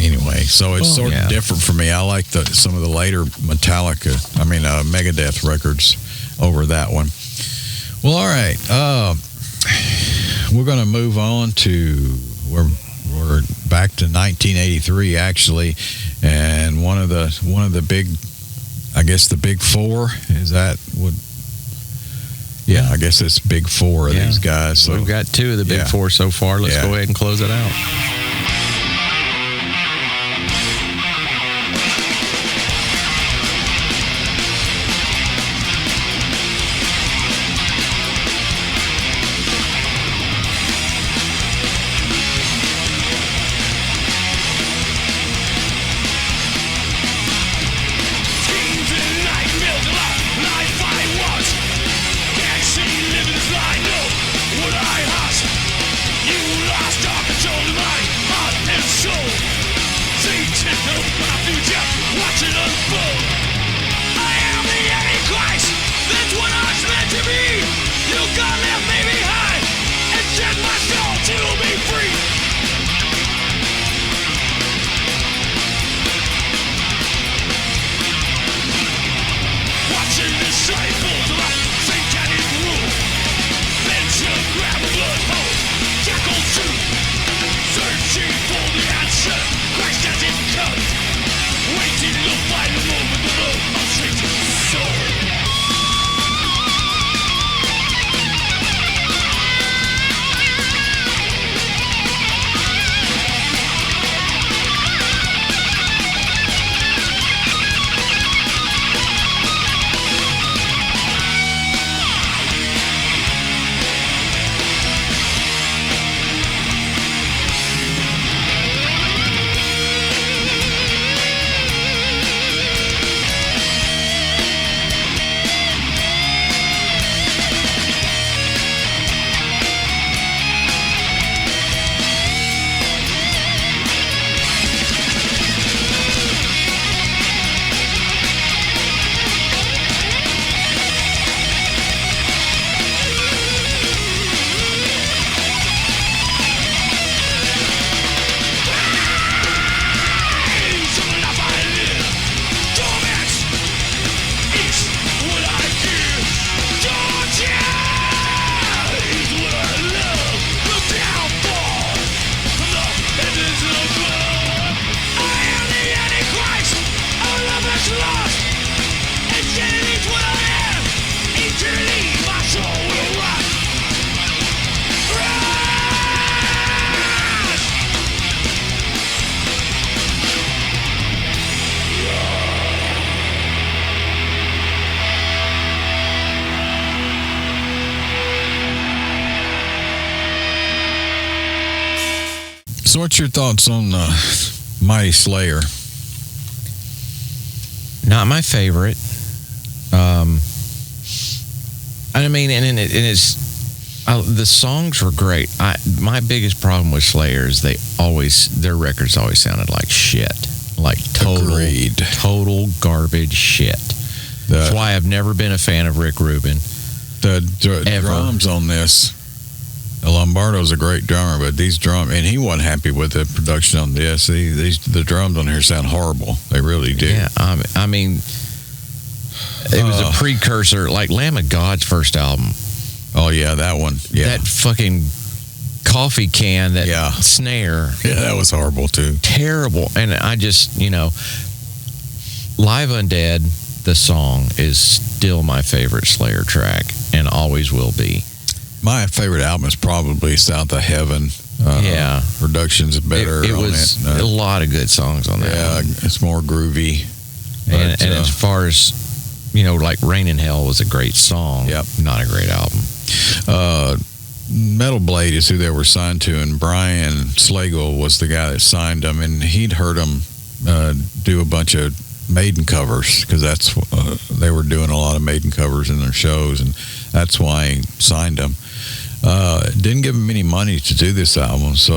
Anyway, so it's sort of different for me. I like some of the later Megadeth records over that one. Well, all right, we're going to move on to we're back to 1983 actually, and one of the big, I guess the big four is that would. Yeah, I guess it's big four of these guys. So we've got two of the big four so far. Let's go ahead and close it out. So what's your thoughts on Mighty Slayer? Not my favorite. The songs were great. My biggest problem with Slayer is their records always sounded like shit, like total garbage shit. That's why I've never been a fan of Rick Rubin. The drums on this. Lombardo's a great drummer, but these drums, and he wasn't happy with the production on this. The drums on here sound horrible. They really do. Yeah, it was a precursor, like Lamb of God's first album. Oh yeah, that one. Yeah, that fucking coffee can, that snare. Yeah, that was horrible too. Terrible. And I just, Live Undead, the song, is still my favorite Slayer track and always will be. My favorite album is probably South of Heaven. Yeah. Production's better. It was a lot of good songs on that. Yeah, it's more groovy. And as far as, like Rain in Hell was a great song. Yep. Not a great album. Metal Blade is who they were signed to, and Brian Slagle was the guy that signed them, and he'd heard them do a bunch of Maiden covers, because that's they were doing a lot of Maiden covers in their shows, and that's why he signed them. Didn't give him any money to do this album, so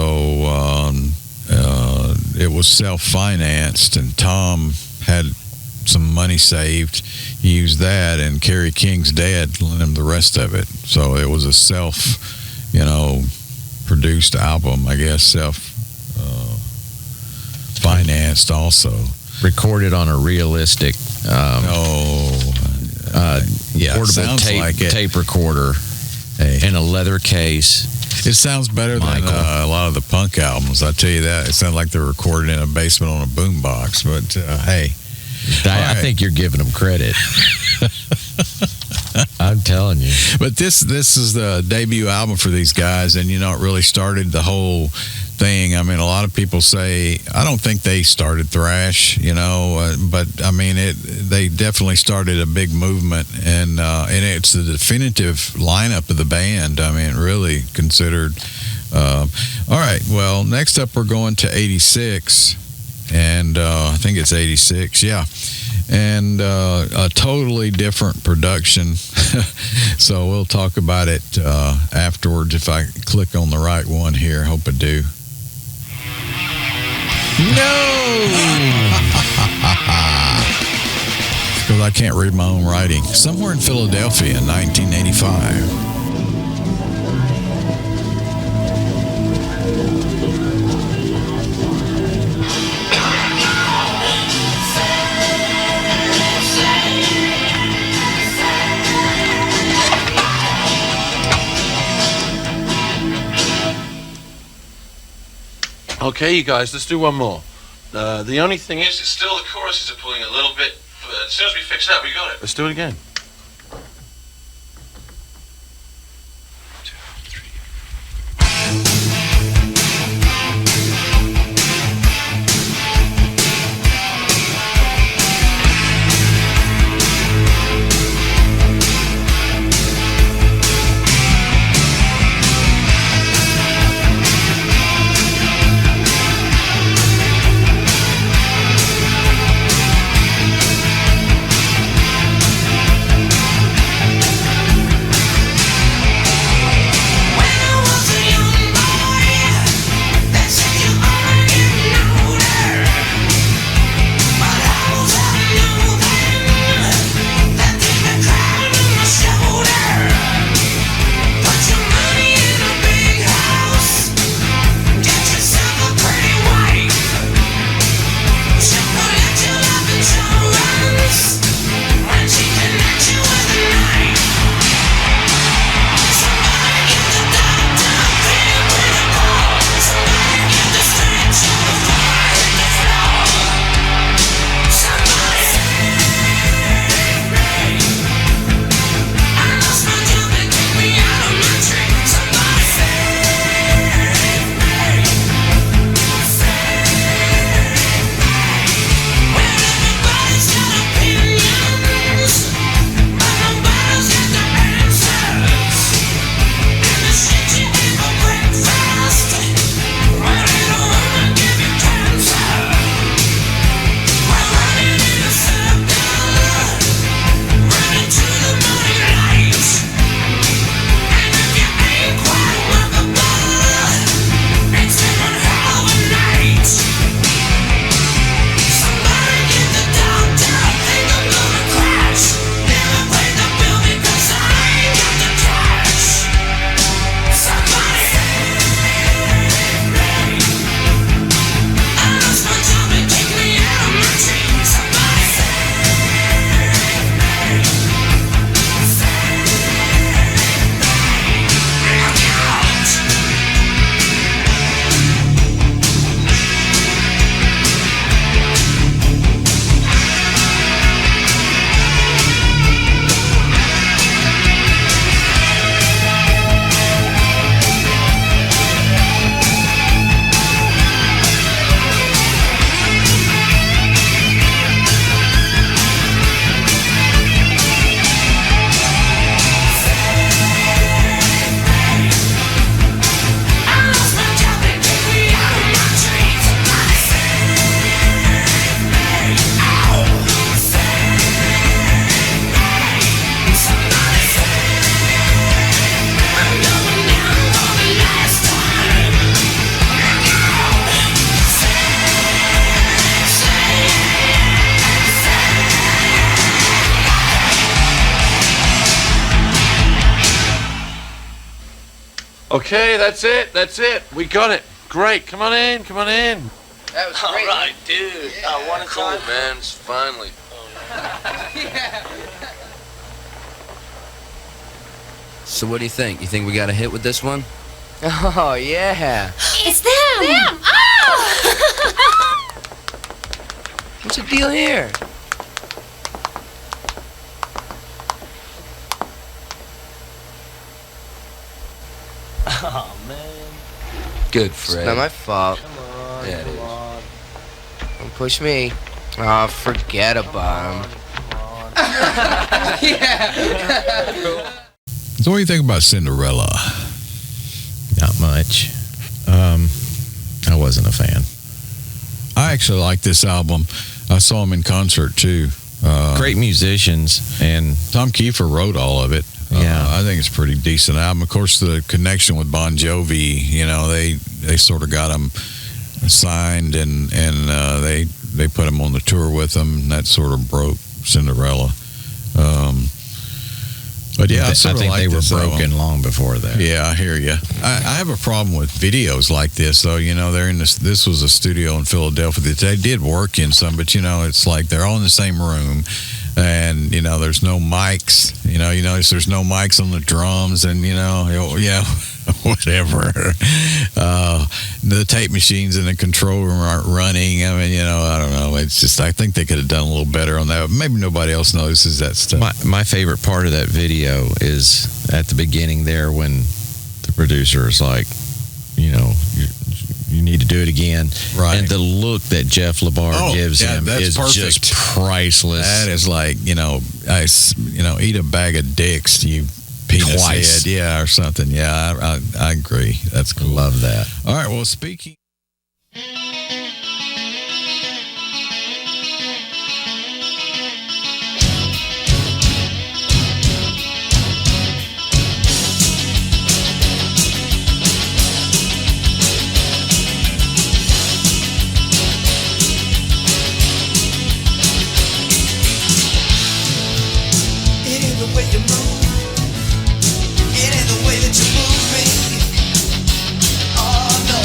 it was self-financed, and Tom had some money saved. He used that, and Kerry King's dad lent him the rest of it. So it was a produced album, I guess, financed also. Recorded on a realistic portable tape recorder in a leather case. It sounds better than a lot of the punk albums. I tell you that. It sounds like they're recorded in a basement on a boombox. But hey, I think you're giving them credit. I'm telling you. But this is the debut album for these guys, and it really started the whole thing. I mean, a lot of people say, I don't think they started thrash, but I mean, they definitely started a big movement, and it's the definitive lineup of the band. I mean, really considered. All right, well, next up we're going to 86, and I think it's 86, yeah. And a totally different production. So we'll talk about it afterwards if I click on the right one here. Hope I do. No! Because I can't read my own writing. Somewhere in Philadelphia in 1985. Okay, you guys, let's do one more. The only thing is, it's still the choruses are pulling a little bit, but as soon as we fix that, we got it. Let's do it again. 2, 3. Okay, that's it. That's it. We got it. Great. Come on in. Come on in. That was great. All right, dude. One Cool, man. Finally. So what do you think? You think we got a hit with this one? Oh, yeah. It's them! Oh! What's the deal here? Oh, man. Good, It's Fred. not my fault. Come on, yeah, it is. Don't push me. Oh, forget about him. So what do you think about Cinderella? Not much. I wasn't a fan. I actually like this album. I saw him in concert too. Great musicians, and Tom Kiefer wrote all of it. Yeah. I think it's a pretty decent album. Of course, the connection with Bon Jovi, they sort of got him signed, and they put him on the tour with them, and that sort of broke Cinderella. But yeah, I think they were broken long before that. Yeah, I hear you. I have a problem with videos like this, though. They're in this. This was a studio in Philadelphia that they did work in some, but it's like they're all in the same room, and there's no mics. You notice there's no mics on the drums, and whatever. The tape machines in the control room aren't running. I mean, I don't know. It's just, I think they could have done a little better on that. Maybe nobody else notices that stuff. My favorite part of that video is at the beginning there when the producer is like, you need to do it again. Right. And the look that Jeff LaBar gives him is perfect. just priceless. That is like, eat a bag of dicks, you penis Twice. head. Yeah, or something. Yeah, I agree. That's cool. Love that. All right, well, speaking... It ain't the way you move. It ain't the way that you move me. Oh no.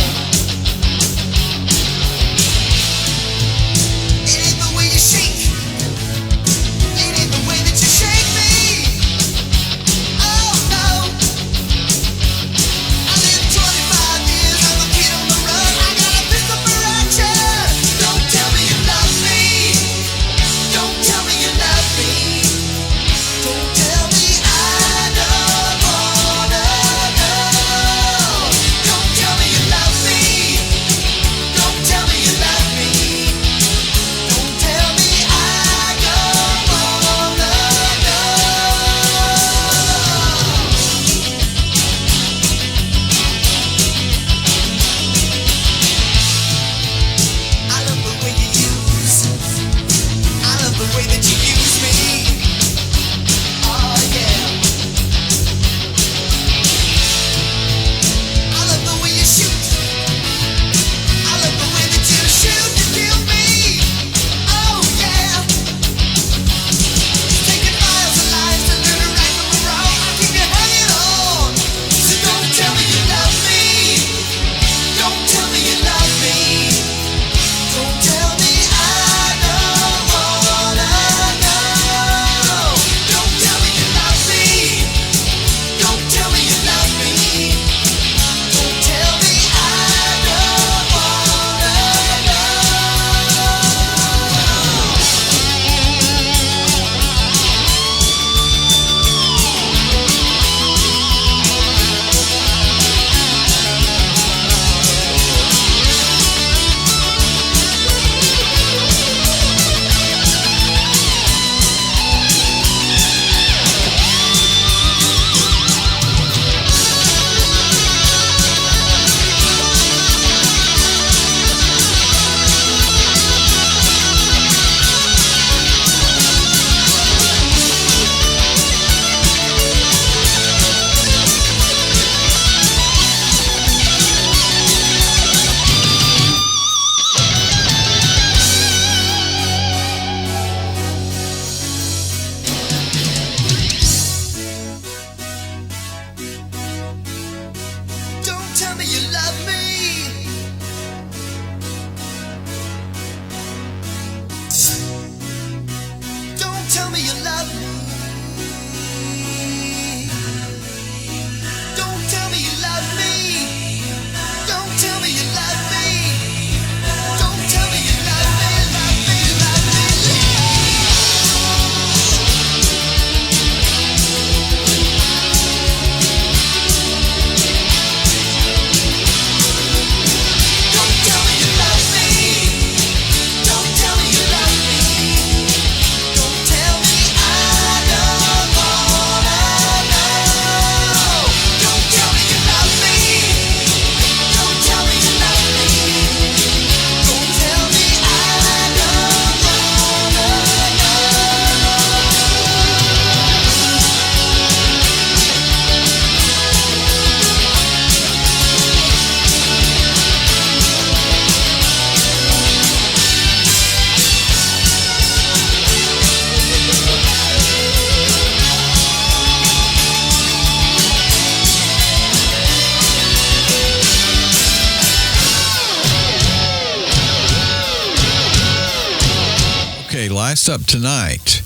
last up tonight.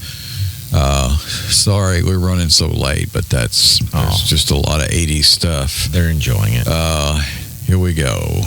Sorry, we're running so late, but there's just a lot of 80s stuff. They're enjoying it. Here we go.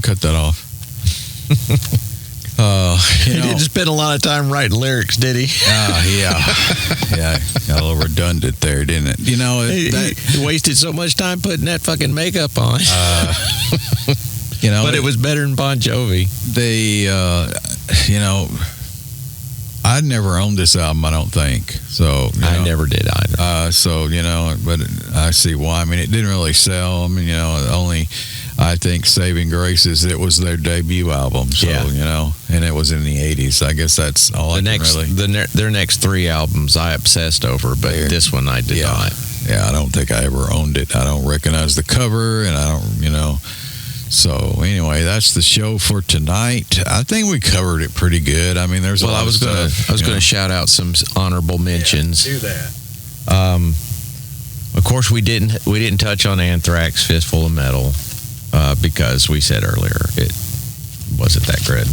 Cut that off. He didn't spend a lot of time writing lyrics, did he? Yeah, got a little redundant there, didn't it? You know, he wasted so much time putting that fucking makeup on. You know, but it was better than Bon Jovi. You know, I never owned this album, I don't think. So I never did either. So you know, but I see why. I mean, it didn't really sell. I mean, you know, only. I think Saving Grace it was their debut album, so you know, and it was in the 80s. I guess that's all their next three albums I obsessed over, but this one I did not. Yeah, I don't think I ever owned it. I don't recognize the cover, and I don't, you know. So anyway, that's the show for tonight. I think we covered it pretty good. I mean, there's a lot of stuff. I was going to shout out some honorable mentions. Yeah, do that. Of course, we didn't touch on Anthrax, Fistful of Metal. Because we said earlier it wasn't that good.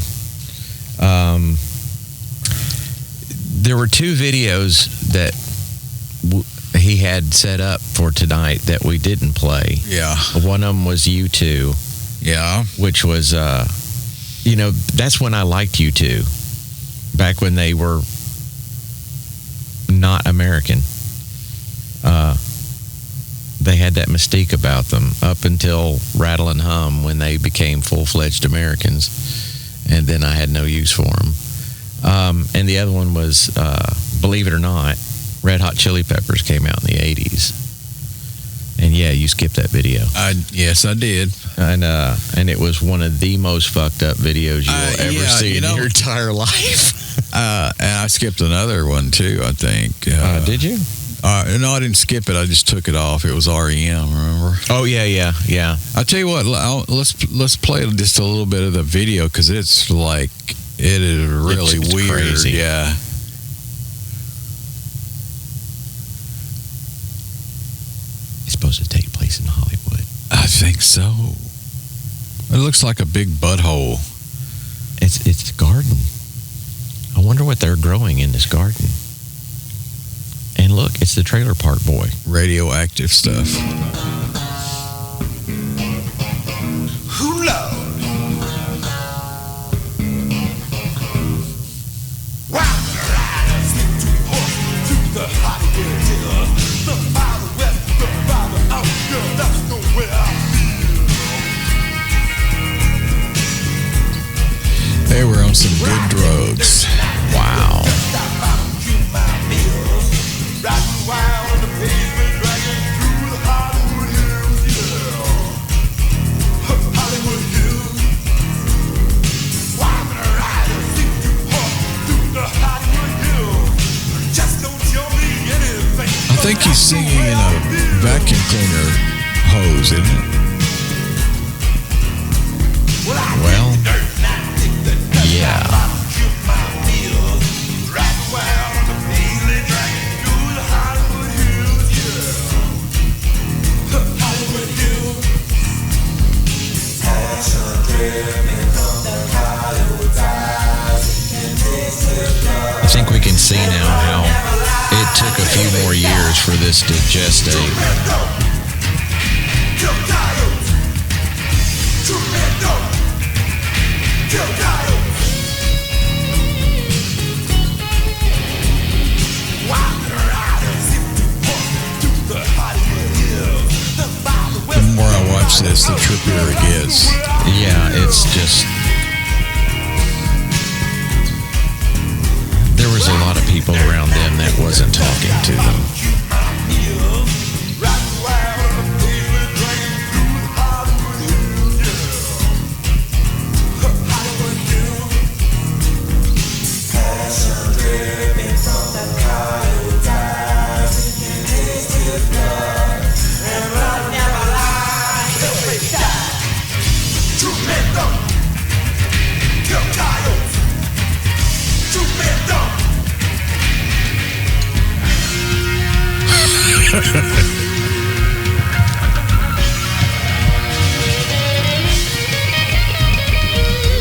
There were two videos that he had set up for tonight that we didn't play. Yeah. One of them was U2. Yeah. Which was, you know, that's when I liked U2. Back when they were not American. They had that mystique about them up until Rattle and Hum when they became full-fledged Americans. And then I had no use for them. And the other one was, believe it or not, Red Hot Chili Peppers came out in the 80s. And yeah, you skipped that video. Yes, I did. And it was one of the most fucked up videos you will ever see in your entire life. And I skipped another one too, I think. Did you? No, I didn't skip it. I just took it off. It was REM. Remember? Oh yeah. I tell you what. Let's play just a little bit of the video because it's like it is really It's weird. crazy. Yeah. It's supposed to take place in Hollywood. I think so. It looks like a big butthole. It's a garden. I wonder what they're growing in this garden. And look, it's the Trailer Park Boy. Radioactive stuff. Who knows? They were on some good drugs. Wow. I think he's singing in a vacuum cleaner hose, isn't it? Well, yeah. I think we can see now how it took a few more years for this to gestate. The more I watch this, the trippier it gets. Yeah, it's just... There was a lot of people around them that wasn't talking to them.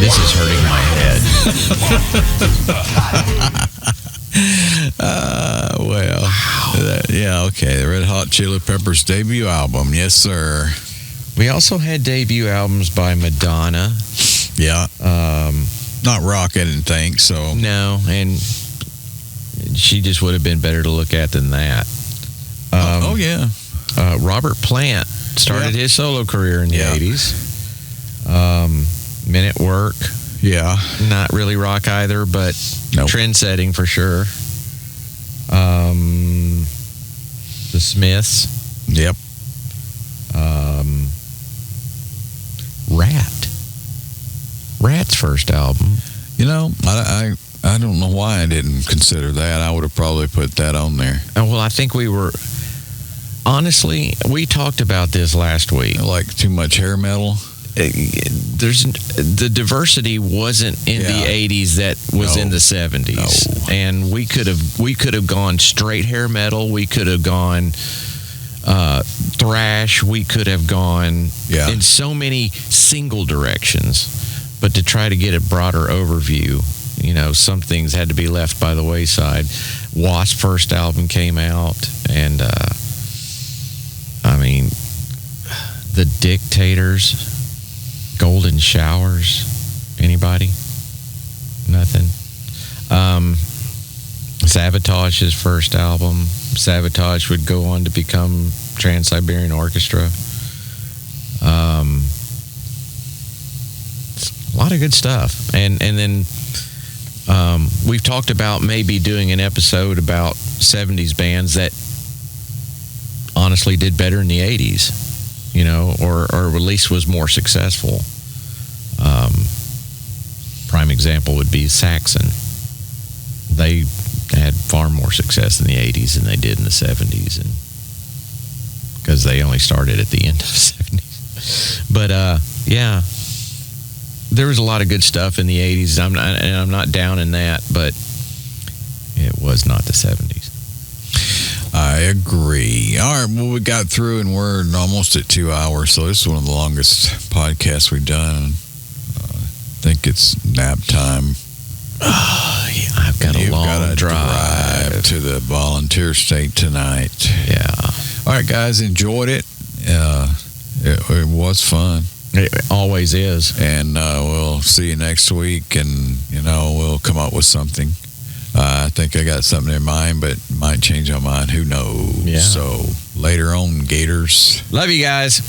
This is hurting my head. Yeah, okay. The Red Hot Chili Peppers debut album. Yes, sir. We also had debut albums by Madonna. Yeah. Not rock, I didn't think, so. No, and she just would have been better to look at than that. Oh, yeah. Robert Plant started his solo career in the 80s. Men at Work. Yeah. Not really rock either, but trend-setting for sure. The Smiths. Yep. Rat's first album. You know, I don't know why I didn't consider that. I would have probably put that on there. Well, I think we were... Honestly, we talked about this last week. Like too much hair metal? The diversity wasn't in the 80s that was in the 70s. No. And we could have gone straight hair metal. We could have gone thrash. We could have gone in so many single directions. But to try to get a broader overview, you know, some things had to be left by the wayside. Wasp first album came out, and I mean, The Dictators, Golden Showers. Anybody? Nothing. Savage's first album. Sabotage would go on to become Trans-Siberian Orchestra. A lot of good stuff. And then we've talked about maybe doing an episode about 70s bands that honestly did better in the 80s, you know, or at least was more successful. Prime example would be Saxon. They had far more success in the 80s than they did in the 70s, and because they only started at the end of the 70s. But yeah, there was a lot of good stuff in the 80s. I'm not down in that, but it was not the 70s. I agree. All right, well, we got through, and we're almost at 2 hours, so this is one of the longest podcasts we've done. I think it's nap time. Yeah, I've got a long drive to the volunteer state tonight. Yeah. All right, guys, enjoyed it. It was fun. It always is. And we'll see you next week, and, we'll come up with something. I think I got something in mind, but might change my mind. Who knows? Yeah. So later on, Gators. Love you guys.